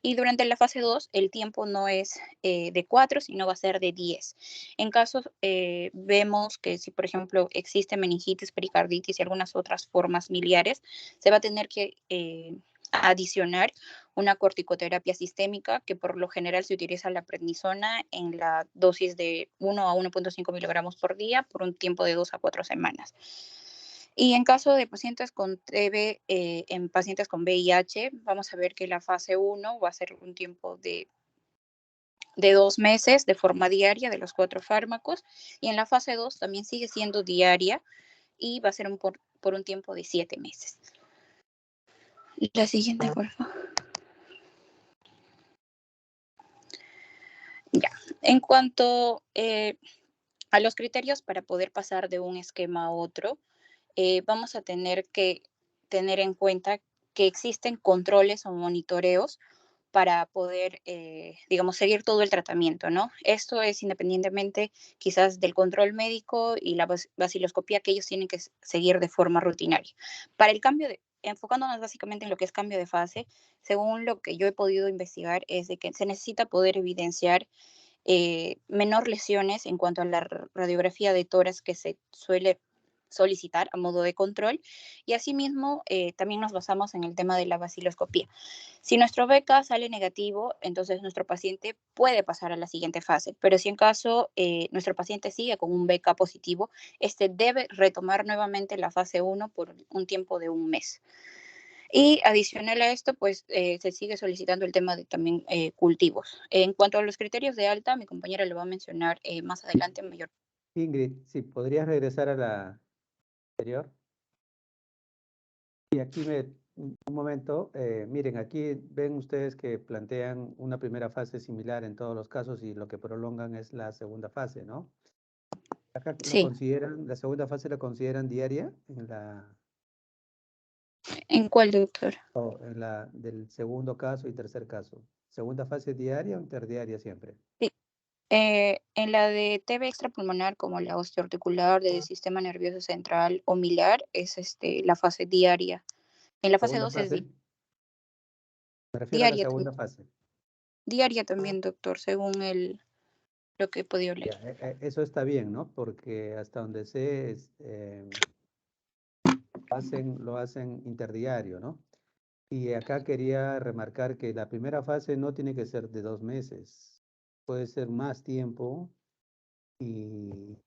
Y durante la fase 2, el tiempo no es de 4, sino va a ser de 10. En casos, vemos que si, por ejemplo, existe meningitis, pericarditis y algunas otras formas miliares, se va a tener que adicionar una corticoterapia sistémica, que por lo general se utiliza la prednisona en la dosis de 1 a 1.5 miligramos por día por un tiempo de 2 a 4 semanas. Y en caso de pacientes con TB, en pacientes con VIH, vamos a ver que la fase 1 va a ser un tiempo de 2 meses de forma diaria de los 4 fármacos, y en la fase 2 también sigue siendo diaria y va a ser por un tiempo de 7 meses. La siguiente, por favor. Ya, en cuanto a los criterios para poder pasar de un esquema a otro, vamos a tener que tener en cuenta que existen controles o monitoreos para poder, digamos, seguir todo el tratamiento, ¿no? Esto es independientemente quizás del control médico y la vaciloscopía que ellos tienen que seguir de forma rutinaria. Para el cambio enfocándonos básicamente en lo que es cambio de fase, según lo que yo he podido investigar, es de que se necesita poder evidenciar menor lesiones en cuanto a la radiografía de tórax que se suele solicitar a modo de control, y asimismo también nos basamos en el tema de la vaciloscopía. Si nuestro BK sale negativo, entonces nuestro paciente puede pasar a la siguiente fase, pero si en caso nuestro paciente sigue con un BK positivo, este debe retomar nuevamente la fase 1 por un tiempo de un mes. Y adicional a esto, pues se sigue solicitando el tema de también cultivos. En cuanto a los criterios de alta, mi compañera lo va a mencionar más adelante en mayor. Ingrid, si podrías regresar a la anterior. Y aquí un momento, miren, aquí ven ustedes que plantean una primera fase similar en todos los casos y lo que prolongan es la segunda fase, ¿no? Acá lo Sí. consideran, la segunda fase la consideran diaria ¿En cuál, doctor? en la del segundo caso y tercer caso. ¿Segunda fase diaria o interdiaria siempre? Sí. En la de TB extrapulmonar, como la osteoarticular del sistema nervioso central o miliar, es la fase diaria. En la fase ¿Segunda 2 es fase? Me refiero a la diaria, segunda fase. diaria también, doctor, según lo que he podido leer. Ya, eso está bien, ¿no? Porque hasta donde sé, lo hacen interdiario, ¿no? Y acá quería remarcar que la primera fase no tiene que ser de 2 meses, puede ser más tiempo y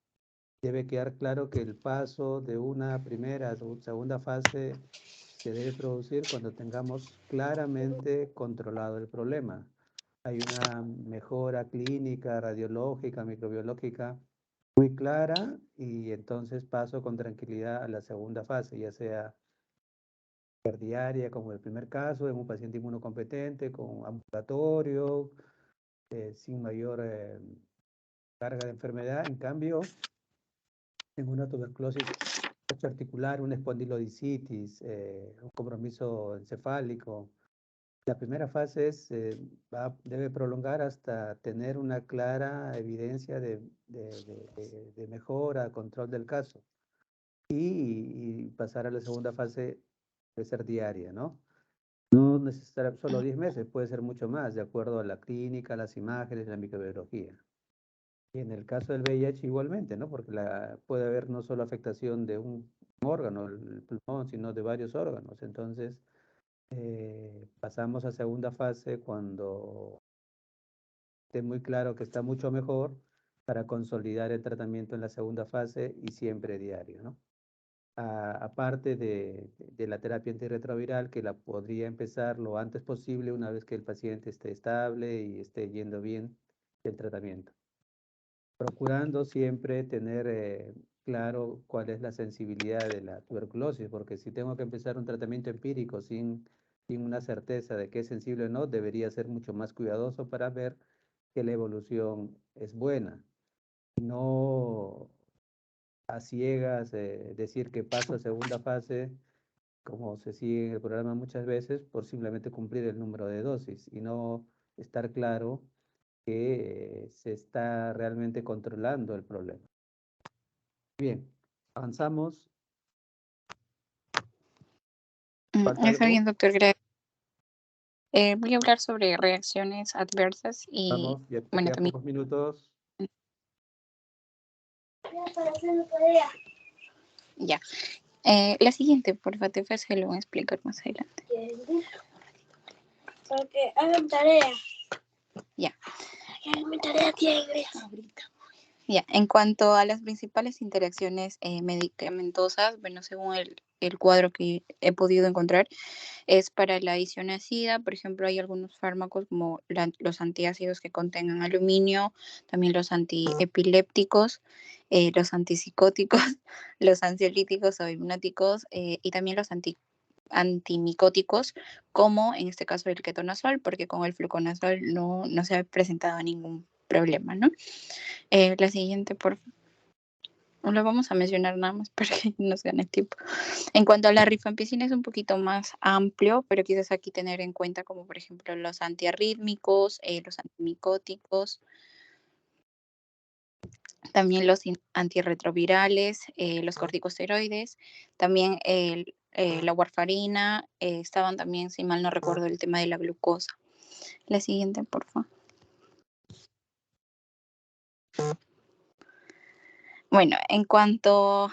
debe quedar claro que el paso de una primera a segunda fase se debe producir cuando tengamos claramente controlado el problema. Hay una mejora clínica, radiológica, microbiológica muy clara y entonces paso con tranquilidad a la segunda fase, ya sea diaria, como el primer caso, en un paciente inmunocompetente, con ambulatorio, sin mayor carga de enfermedad. En cambio, en una tuberculosis articular, una espondilodicitis, un compromiso encefálico, la primera fase debe prolongar hasta tener una clara evidencia de mejora, control del caso. Y pasar a la segunda fase de ser diaria, ¿no? No necesariamente solo 10 meses, puede ser mucho más, de acuerdo a la clínica, las imágenes, la microbiología. Y en el caso del VIH igualmente, ¿no? Porque puede haber no solo afectación de un órgano, el pulmón, sino de varios órganos. Entonces, pasamos a segunda fase cuando esté muy claro que está mucho mejor para consolidar el tratamiento en la segunda fase y siempre diario, ¿no? Aparte de la terapia antirretroviral, que la podría empezar lo antes posible una vez que el paciente esté estable y esté yendo bien el tratamiento. Procurando siempre tener claro cuál es la sensibilidad de la tuberculosis, porque si tengo que empezar un tratamiento empírico sin una certeza de que es sensible o no, debería ser mucho más cuidadoso para ver que la evolución es buena. No a ciegas decir que paso a segunda fase, como se sigue en el programa muchas veces, por simplemente cumplir el número de dosis y no estar claro que se está realmente controlando el problema. Bien, avanzamos. ¿Falta Está algo? bien, doctor, gracias. Voy a hablar sobre reacciones adversas y, Vamos, ya te bueno, quedan también. pocos minutos. Ya. La siguiente, por favor, se lo voy a explicar más adelante. Porque hagan tarea. Ya. Hagan mi tarea, tía. Ahorita. Ya, en cuanto a las principales interacciones medicamentosas, bueno, según el cuadro que he podido encontrar, es para la isoniazida. Por ejemplo, hay algunos fármacos como los antiácidos que contengan aluminio, también los antiepilépticos, los antipsicóticos, los ansiolíticos o hipnóticos y también los antimicóticos, como en este caso el ketonazol, porque con el fluconazol no se ha presentado ningún problema, ¿no? La siguiente, por favor. Lo vamos a mencionar nada más para que nos gane tiempo. En cuanto a la rifampicina es un poquito más amplio, pero quizás aquí tener en cuenta como por ejemplo los antiarrítmicos, los antimicóticos, también los antirretrovirales, los corticosteroides, también la warfarina, estaban también, si mal no recuerdo, el tema de la glucosa. La siguiente, por favor. Bueno, en cuanto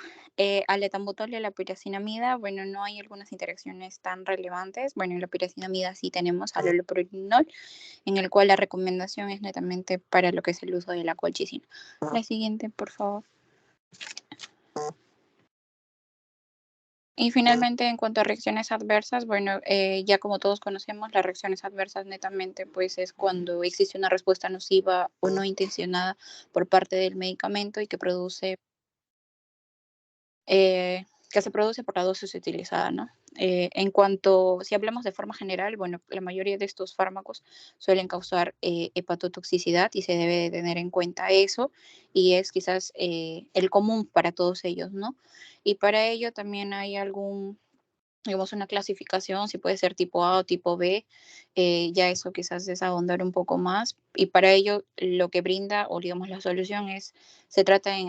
al etambutol y a la piracinamida, bueno, no hay algunas interacciones tan relevantes. Bueno, en la piracinamida sí tenemos al haloperidol, en el cual la recomendación es netamente para lo que es el uso de la colchicina. La siguiente, por favor. Y finalmente, en cuanto a reacciones adversas, bueno, ya como todos conocemos, las reacciones adversas netamente pues es cuando existe una respuesta nociva o no intencionada por parte del medicamento y que produce que se produce por la dosis utilizada, ¿no? En cuanto, si hablamos de forma general, bueno, la mayoría de estos fármacos suelen causar hepatotoxicidad y se debe de tener en cuenta eso y es quizás el común para todos ellos, ¿no? Y para ello también hay digamos, una clasificación, si puede ser tipo A o tipo B, ya eso quizás es ahondar un poco más. Y para ello lo que brinda, o digamos la solución se trata en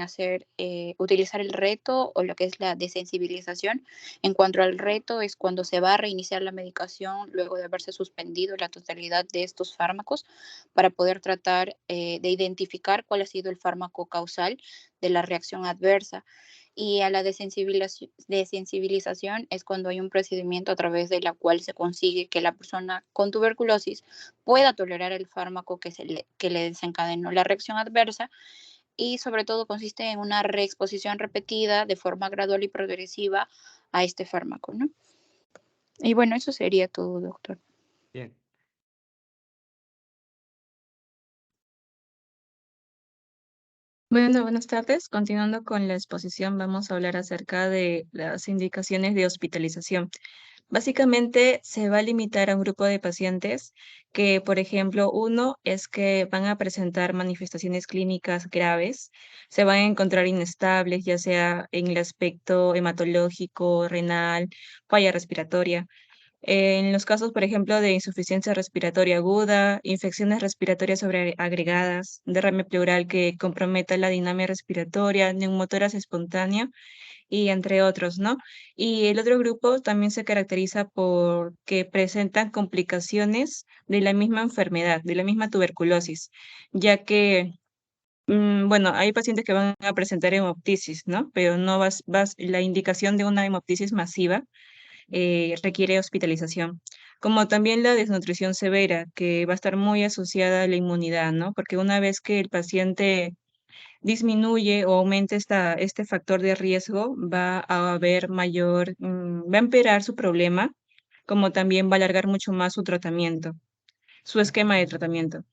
utilizar el reto o lo que es la desensibilización. En cuanto al reto, es cuando se va a reiniciar la medicación luego de haberse suspendido la totalidad de estos fármacos para poder tratar de identificar cuál ha sido el fármaco causal de la reacción adversa. Y a la desensibilización es cuando hay un procedimiento a través de la cual se consigue que la persona con tuberculosis pueda tolerar el fármaco que le desencadenó la reacción adversa y sobre todo consiste en una reexposición repetida de forma gradual y progresiva a este fármaco, ¿no? Y bueno, eso sería todo, doctor. Bien. Bueno, buenas tardes. Continuando con la exposición, vamos a hablar acerca de las indicaciones de hospitalización. Básicamente se va a limitar a un grupo de pacientes que, por ejemplo, uno es que van a presentar manifestaciones clínicas graves, se van a encontrar inestables, ya sea en el aspecto hematológico, renal, falla respiratoria. En los casos, por ejemplo, de insuficiencia respiratoria aguda, infecciones respiratorias sobreagregadas, derrame pleural que comprometa la dinámica respiratoria, neumotórax espontáneo y entre otros, ¿no? Y el otro grupo también se caracteriza por que presentan complicaciones de la misma enfermedad, de la misma tuberculosis, ya que, bueno, hay pacientes que van a presentar hemoptisis, ¿no? Pero no la indicación de una hemoptisis masiva requiere hospitalización, como también la desnutrición severa, que va a estar muy asociada a la inmunidad, ¿no? Porque una vez que el paciente disminuye o aumenta este factor de riesgo, va a haber va a empeorar su problema, como también va a alargar mucho más su tratamiento, su esquema de tratamiento.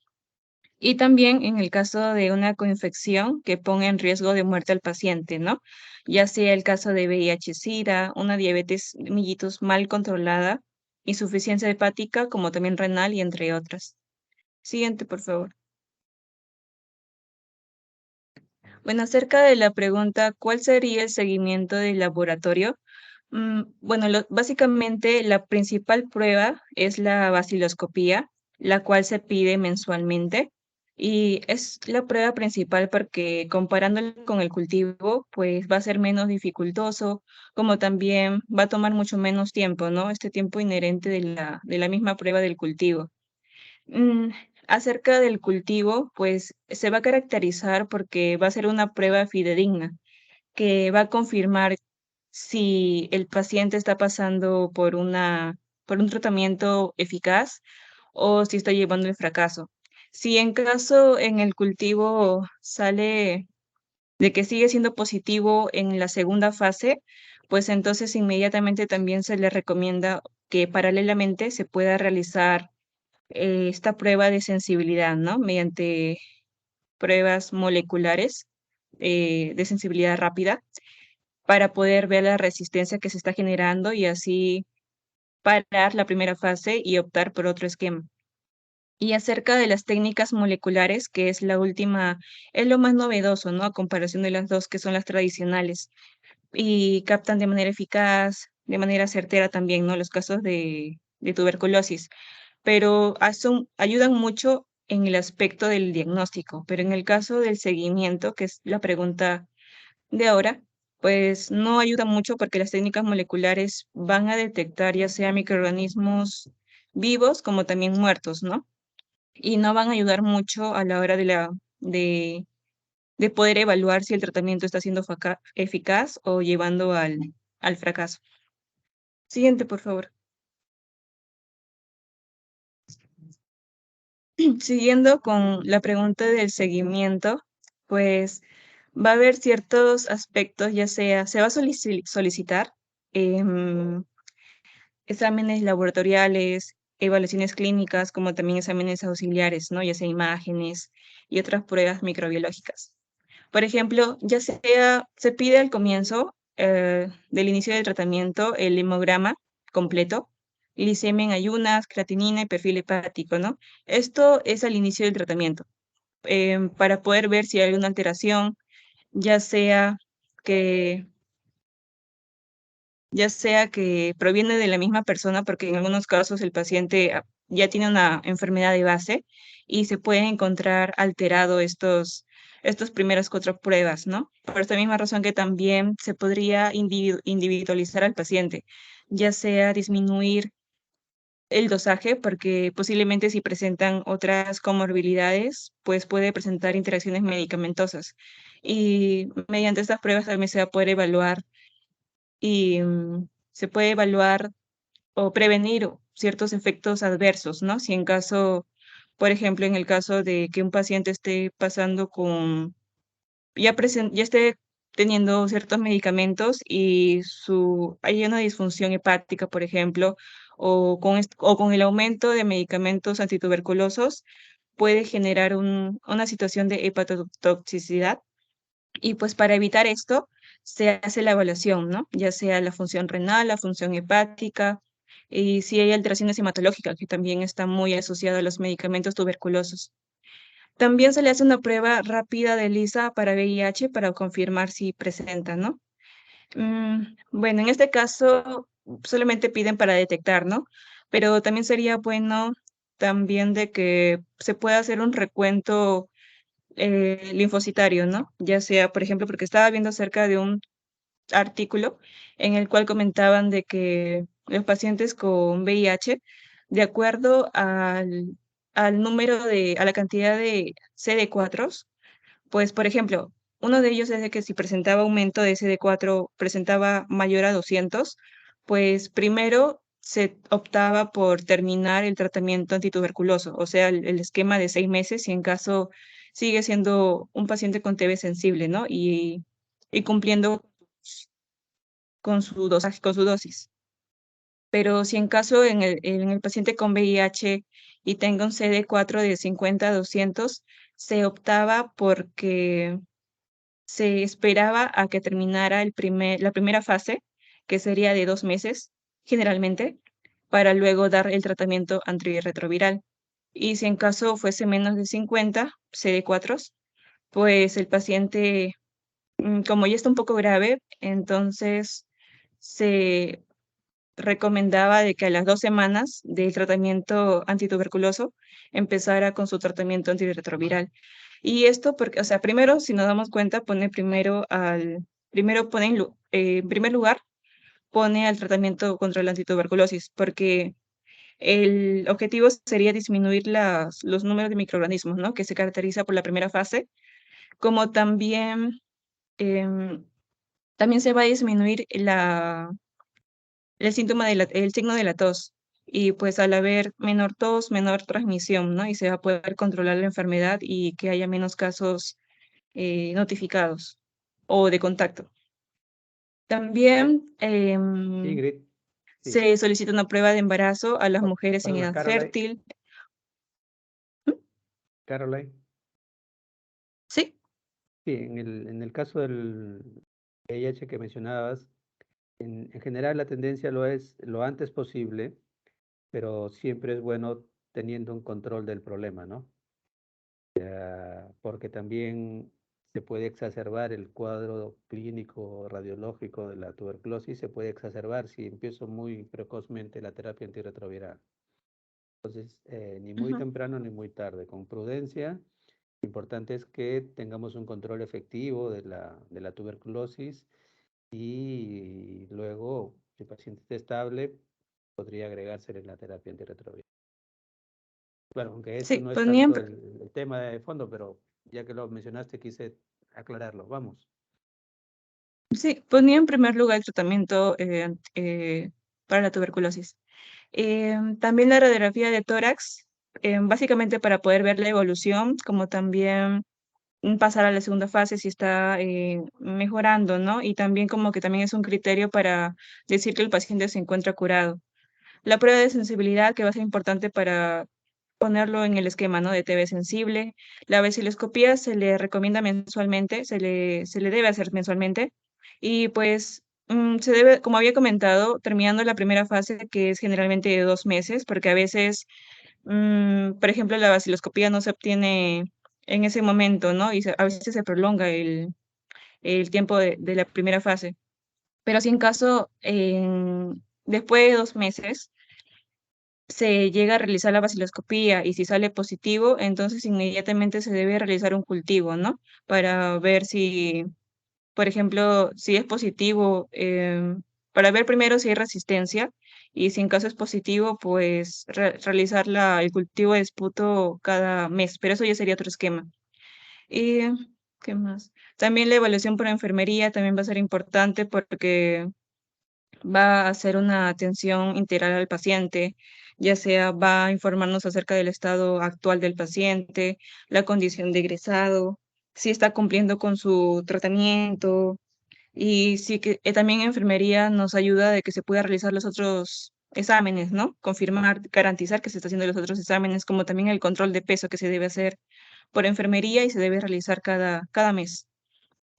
Y también en el caso de una coinfección que ponga en riesgo de muerte al paciente, ¿no? Ya sea el caso de VIH-Sida, una diabetes mellitus mal controlada, insuficiencia hepática, como también renal y entre otras. Siguiente, por favor. Bueno, acerca de la pregunta, ¿cuál sería el seguimiento del laboratorio? Bueno, básicamente la principal prueba es la baciloscopía, la cual se pide mensualmente. Y es la prueba principal porque comparándolo con el cultivo, pues va a ser menos dificultoso, como también va a tomar mucho menos tiempo, ¿no? Este tiempo inherente de la misma prueba del cultivo. Mm, Acerca del cultivo, pues se va a caracterizar porque va a ser una prueba fidedigna que va a confirmar si el paciente está pasando por un tratamiento eficaz o si está llevando el fracaso. Si en caso en el cultivo sale de que sigue siendo positivo en la segunda fase, pues entonces inmediatamente también se le recomienda que paralelamente se pueda realizar esta prueba de sensibilidad, ¿no? Mediante pruebas moleculares de sensibilidad rápida para poder ver la resistencia que se está generando y así parar la primera fase y optar por otro esquema. Y acerca de las técnicas moleculares, que es la última, es lo más novedoso, ¿no? A comparación de las dos que son las tradicionales y captan de manera eficaz, de manera certera también, ¿no? Los casos de tuberculosis, pero ayudan mucho en el aspecto del diagnóstico, pero en el caso del seguimiento, que es la pregunta de ahora, pues no ayuda mucho porque las técnicas moleculares van a detectar ya sea microorganismos vivos como también muertos, ¿no? Y no van a ayudar mucho a la hora de poder evaluar si el tratamiento está siendo eficaz o llevando al fracaso. Siguiente, por favor. Siguiendo con la pregunta del seguimiento, pues va a haber ciertos aspectos, ya sea, se va a solicitar em, exámenes laboratoriales, evaluaciones clínicas, como también exámenes auxiliares, ¿no? Ya sea imágenes y otras pruebas microbiológicas. Por ejemplo, ya sea, se pide al comienzo del inicio del tratamiento el hemograma completo, glicemia en ayunas, creatinina y perfil hepático, ¿no? Esto es al inicio del tratamiento, para poder ver si hay alguna alteración, ya sea que ya sea que proviene de la misma persona, porque en algunos casos el paciente ya tiene una enfermedad de base y se pueden encontrar alterado estos primeras 4 pruebas, ¿no? Por esta misma razón que también se podría individualizar al paciente, ya sea disminuir el dosaje, porque posiblemente si presentan otras comorbilidades, pues puede presentar interacciones medicamentosas. Y mediante estas pruebas también se va a poder evaluar y se puede evaluar o prevenir ciertos efectos adversos, ¿no? Si en caso, por ejemplo, en el caso de que un paciente esté pasando con, ya esté teniendo ciertos medicamentos y hay una disfunción hepática, por ejemplo, o con el aumento de medicamentos antituberculosos, puede generar una situación de hepatotoxicidad y pues para evitar esto se hace la evaluación, ¿no? Ya sea la función renal, la función hepática, y si hay alteraciones hematológicas, que también está muy asociada a los medicamentos tuberculosos. También se le hace una prueba rápida de ELISA para VIH para confirmar si presenta, ¿no? Bueno, en este caso solamente piden para detectar, ¿no? Pero también sería bueno también de que se pueda hacer un recuento linfocitario, ¿no? Ya sea, por ejemplo, porque estaba viendo acerca de un artículo en el cual comentaban de que los pacientes con VIH, de acuerdo al número a la cantidad de CD4, pues, por ejemplo, uno de ellos es de que si presentaba aumento de CD4, presentaba mayor a 200, pues primero se optaba por terminar el tratamiento antituberculoso, o sea, el esquema de 6 meses, y en caso sigue siendo un paciente con TB sensible, ¿no? Y cumpliendo con su dosaje, con su dosis. Pero si en caso en el paciente con VIH y tenga un CD4 de 50 a 200, se optaba porque se esperaba a que terminara la primera fase, que sería de 2 meses, generalmente, para luego dar el tratamiento antirretroviral. Y si en caso fuese menos de 50 CD4, pues el paciente, como ya está un poco grave, entonces se recomendaba de que a las 2 semanas del tratamiento antituberculoso empezara con su tratamiento antirretroviral. Y esto porque, o sea, primero, si nos damos cuenta, primero pone en primer lugar, pone al tratamiento contra la antituberculosis, porque el objetivo sería disminuir los números de microorganismos, ¿no? Que se caracteriza por la primera fase, como em, también se va a disminuir el síntoma el signo de la tos. Y pues al haber menor tos, menor transmisión, ¿no? Y se va a poder controlar la enfermedad y que haya menos casos notificados o de contacto. También Ingrid, sí. se solicita una prueba de embarazo a las mujeres en Perdona, edad fértil. Caroline. Sí, Sí, en el caso del VIH que mencionabas, en general la tendencia lo es lo antes posible, pero siempre es bueno teniendo un control del problema, ¿no? Porque también se puede exacerbar el cuadro clínico radiológico de la tuberculosis, se puede exacerbar si empiezo muy precozmente la terapia antirretroviral. Entonces, ni muy ujú, temprano ni muy tarde, con prudencia. Lo importante es que tengamos un control efectivo de la tuberculosis y luego, si el paciente está estable, podría agregársele la terapia antirretroviral. Bueno, aunque eso sí, no es ponía tanto el tema de fondo, pero ya que lo mencionaste, quise aclararlo. Vamos. ponía en primer lugar el tratamiento para la tuberculosis. También la radiografía de tórax, básicamente para poder ver la evolución, como también pasar a la segunda fase si está mejorando, ¿no? Y también como que también es un criterio para decir que el paciente se encuentra curado. La prueba de sensibilidad que va a ser importante para ponerlo en el esquema, ¿no? De TB sensible. La vaciloscopía se le recomienda mensualmente, se le debe hacer mensualmente. Y pues se debe, como había comentado, terminando la primera fase, que es generalmente de 2 meses, porque a veces, por ejemplo, la vaciloscopía no se obtiene en ese momento, ¿no? Y a veces se prolonga el tiempo de la primera fase. Pero si en caso, después de 2 meses, se llega a realizar la vaciloscopía y si sale positivo, entonces inmediatamente se debe realizar un cultivo, ¿no? Para ver si, por ejemplo, si es positivo, para ver primero si hay resistencia y si en caso es positivo, pues realizar el cultivo de esputo cada mes, pero eso ya sería otro esquema. ¿Y qué más? También la evaluación por enfermería también va a ser importante porque va a hacer una atención integral al paciente, ya sea va a informarnos acerca del estado actual del paciente, la condición de egresado, si está cumpliendo con su tratamiento y sí que también enfermería nos ayuda de que se pueda realizar los otros exámenes, ¿no? Confirmar, garantizar que se está haciendo los otros exámenes, como también el control de peso que se debe hacer por enfermería y se debe realizar cada mes.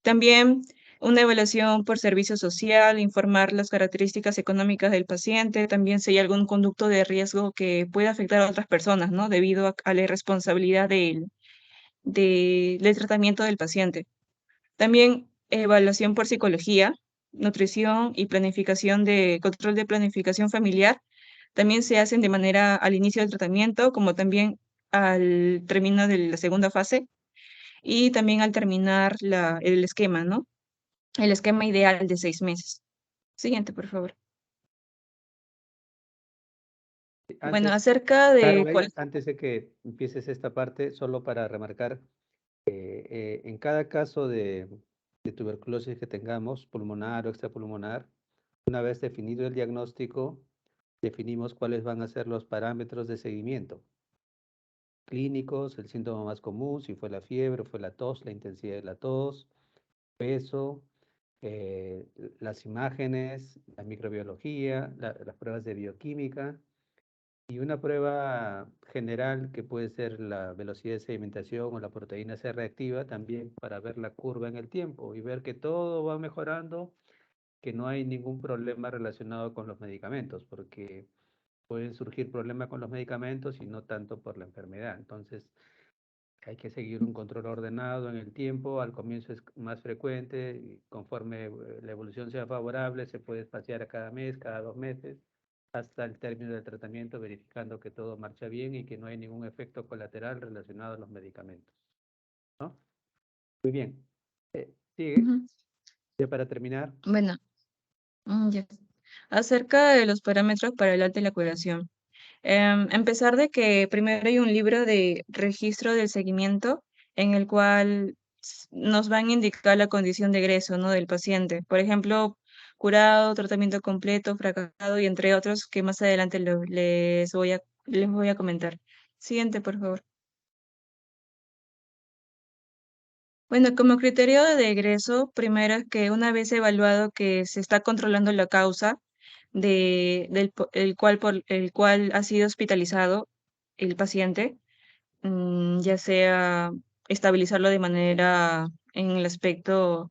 También una evaluación por servicio social, informar las características económicas del paciente, también si hay algún conducto de riesgo que pueda afectar a otras personas, ¿no? Debido a la irresponsabilidad del tratamiento del paciente. También evaluación por psicología, nutrición y planificación control de planificación familiar. También se hacen de manera al inicio del tratamiento, como también al término de la segunda fase y también al terminar el esquema, ¿no? El esquema ideal de 6 meses. Siguiente, por favor. Bueno, Antes, acerca de Caroline, cuál. antes de que empieces esta parte, solo para remarcar, en cada caso de tuberculosis que tengamos, pulmonar o extrapulmonar, una vez definido el diagnóstico, definimos cuáles van a ser los parámetros de seguimiento clínicos, el síntoma más común, si fue la fiebre, fue la tos, la intensidad de la tos, peso, eh, las imágenes, la microbiología, las pruebas de bioquímica y una prueba general que puede ser la velocidad de sedimentación o la proteína C reactiva también para ver la curva en el tiempo y ver que todo va mejorando, que no hay ningún problema relacionado con los medicamentos, porque pueden surgir problemas con los medicamentos y no tanto por la enfermedad. Entonces, Hay que seguir un control ordenado en el tiempo. Al comienzo es más frecuente y conforme la evolución sea favorable, se puede espaciar a cada mes, cada 2 meses, hasta el término del tratamiento, verificando que todo marcha bien y que no hay ningún efecto colateral relacionado a los medicamentos, ¿no? Muy bien. Sigue. Ujú. Ya para terminar. Bueno, ya. Acerca de los parámetros para el alta y la curación. Empezar de que primero hay un libro de registro del seguimiento en el cual nos van a indicar la condición de egreso, ¿no? del paciente. Por ejemplo, curado, tratamiento completo, fracasado y entre otros que más adelante les voy a comentar. Siguiente, por favor. Bueno, como criterio de egreso, primero es que una vez evaluado que se está controlando la causa el cual ha sido hospitalizado el paciente, ya sea estabilizarlo de manera en el aspecto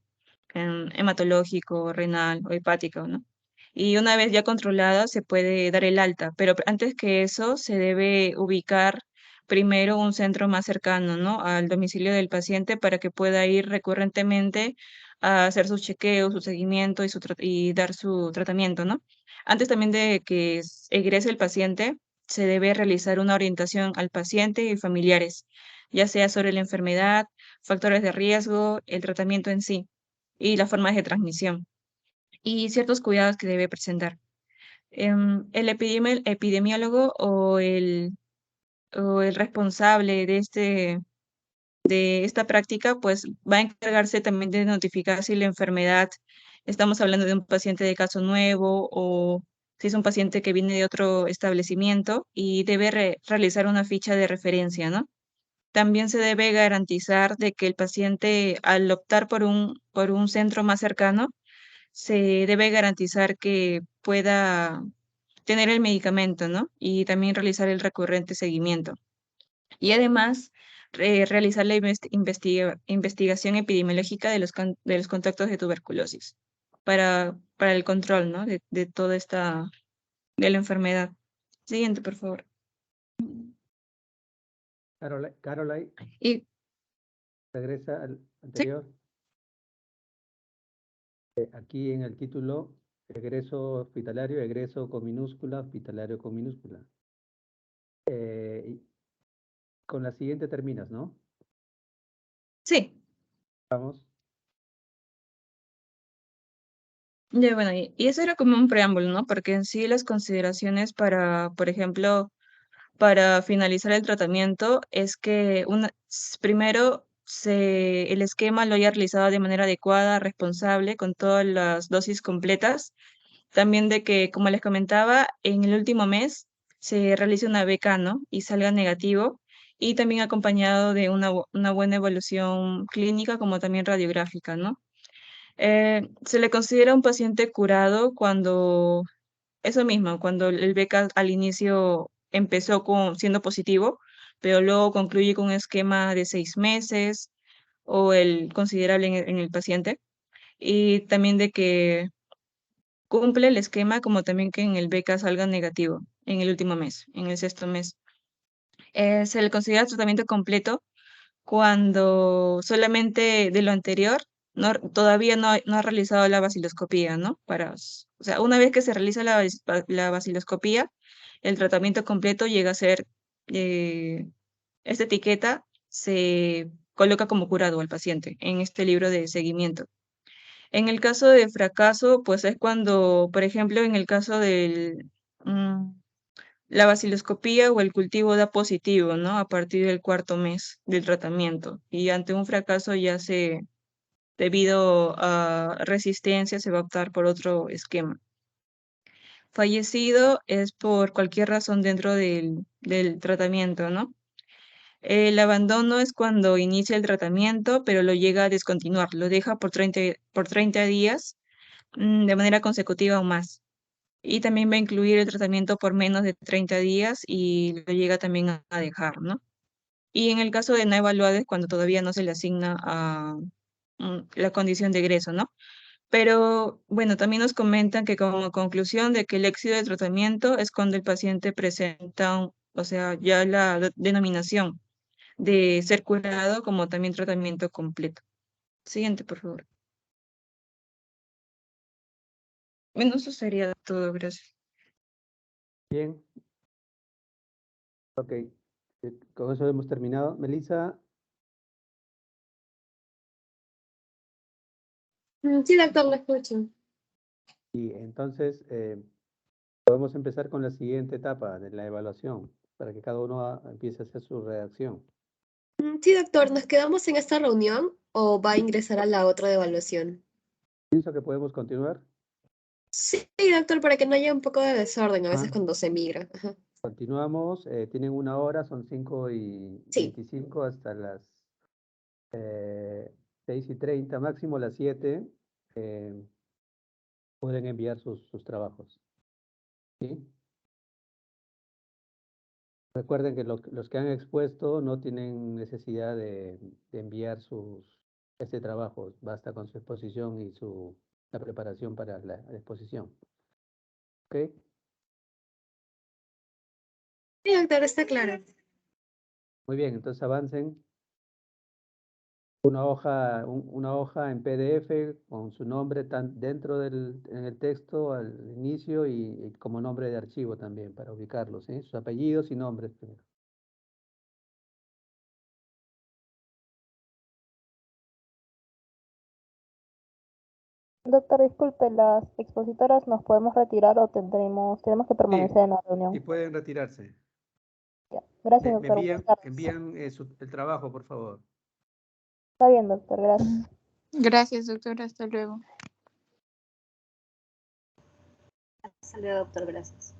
hematológico, renal o hepático, ¿no? Y una vez ya controlada se puede dar el alta, pero antes que eso se debe ubicar primero un centro más cercano, ¿no? al domicilio del paciente para que pueda ir recurrentemente a hacer sus chequeos, su seguimiento y dar su tratamiento, ¿no? Antes también de que egrese el paciente, se debe realizar una orientación al paciente y familiares, ya sea sobre la enfermedad, factores de riesgo, el tratamiento en sí y las formas de transmisión y ciertos cuidados que debe presentar. El epidemiólogo o el responsable de esta práctica, pues va a encargarse también de notificar si la enfermedad, estamos hablando de un paciente de caso nuevo o si es un paciente que viene de otro establecimiento y debe realizar una ficha de referencia, ¿no? También se debe garantizar de que el paciente, al optar por un centro más cercano, se debe garantizar que pueda tener el medicamento, ¿no? Y también realizar el recurrente seguimiento. Y además, realizar la investigación epidemiológica de los contactos de tuberculosis para el control, ¿no? de toda de la enfermedad. Siguiente, por favor. Caroline, Y regresa al sí, anterior. Aquí en el título, egreso hospitalario, egreso con minúscula, hospitalario con minúscula. Y con la siguiente terminas, ¿no? sí. Vamos. Ya, bueno, y eso era como un preámbulo, ¿no? Porque en sí las consideraciones para, por ejemplo, para finalizar el tratamiento es que primero el esquema lo haya realizado de manera adecuada, responsable, con todas las dosis completas. También de que, como les comentaba, en el último mes se realice una beca, ¿no? Y salga negativo. Y también acompañado de una buena evolución clínica como también radiográfica, ¿no? Se le considera un paciente curado cuando, eso mismo, cuando el beca al inicio empezó siendo positivo, pero luego concluye con un esquema de 6 meses o el considerable en el paciente. Y también de que cumple el esquema como también que en el beca salga negativo en el último mes, en el sexto mes. Se le considera tratamiento completo cuando solamente de lo anterior todavía no ha realizado la vaciloscopía, ¿no? O sea, una vez que se realiza la vaciloscopía, el tratamiento completo llega a ser, esta etiqueta se coloca como curado al paciente en este libro de seguimiento. En el caso de fracaso, pues es cuando, por ejemplo, en el caso la vaciloscopía o el cultivo da positivo, ¿no? A partir del cuarto mes del tratamiento. Y ante un fracaso debido a resistencia, se va a optar por otro esquema. Fallecido es por cualquier razón dentro del tratamiento, ¿no? El abandono es cuando inicia el tratamiento, pero lo llega a descontinuar, lo deja por 30 días de manera consecutiva o más. Y también va a incluir el tratamiento por menos de 30 días y lo llega también a dejar, ¿no? Y en el caso de no evaluado es cuando todavía no se le asigna a la condición de egreso, ¿no? Pero bueno, también nos comentan que como conclusión de que el éxito del tratamiento es cuando el paciente presenta, o sea, ya la denominación de ser curado como también tratamiento completo. Siguiente, por favor. Bueno, eso sería todo, gracias. Bien. Ok. Con eso hemos terminado. Melissa, Sí, doctor, lo escucho. y entonces podemos empezar con la siguiente etapa de la evaluación, para que cada uno empiece a hacer su redacción. Sí, doctor, ¿nos quedamos en esta reunión o va a ingresar a la otra de evaluación? Pienso que podemos continuar. Sí, doctor, para que no haya un poco de desorden a veces Ah. cuando se migra. Ajá. Continuamos. Tienen 1 hora, son 5:25 hasta las 6:30, máximo las 7. Pueden enviar sus trabajos. ¿Sí? Recuerden que los que han expuesto no tienen necesidad de enviar este trabajo. Basta con su exposición y la preparación para la exposición. ¿Ok? Sí, doctor, está claro. Muy bien, entonces avancen. Una hoja en PDF con su nombre dentro en el texto al inicio y como nombre de archivo también para ubicarlos, ¿sí? Sus apellidos y nombres primero. Doctor, disculpe, las expositoras nos podemos retirar o tenemos que permanecer en la Sí, reunión. pueden retirarse. Ya. Gracias, Me doctor. Buenas tardes. envían el trabajo, por favor. Está bien, doctor, gracias. Gracias, doctor. Hasta luego. Hasta luego, doctor, gracias.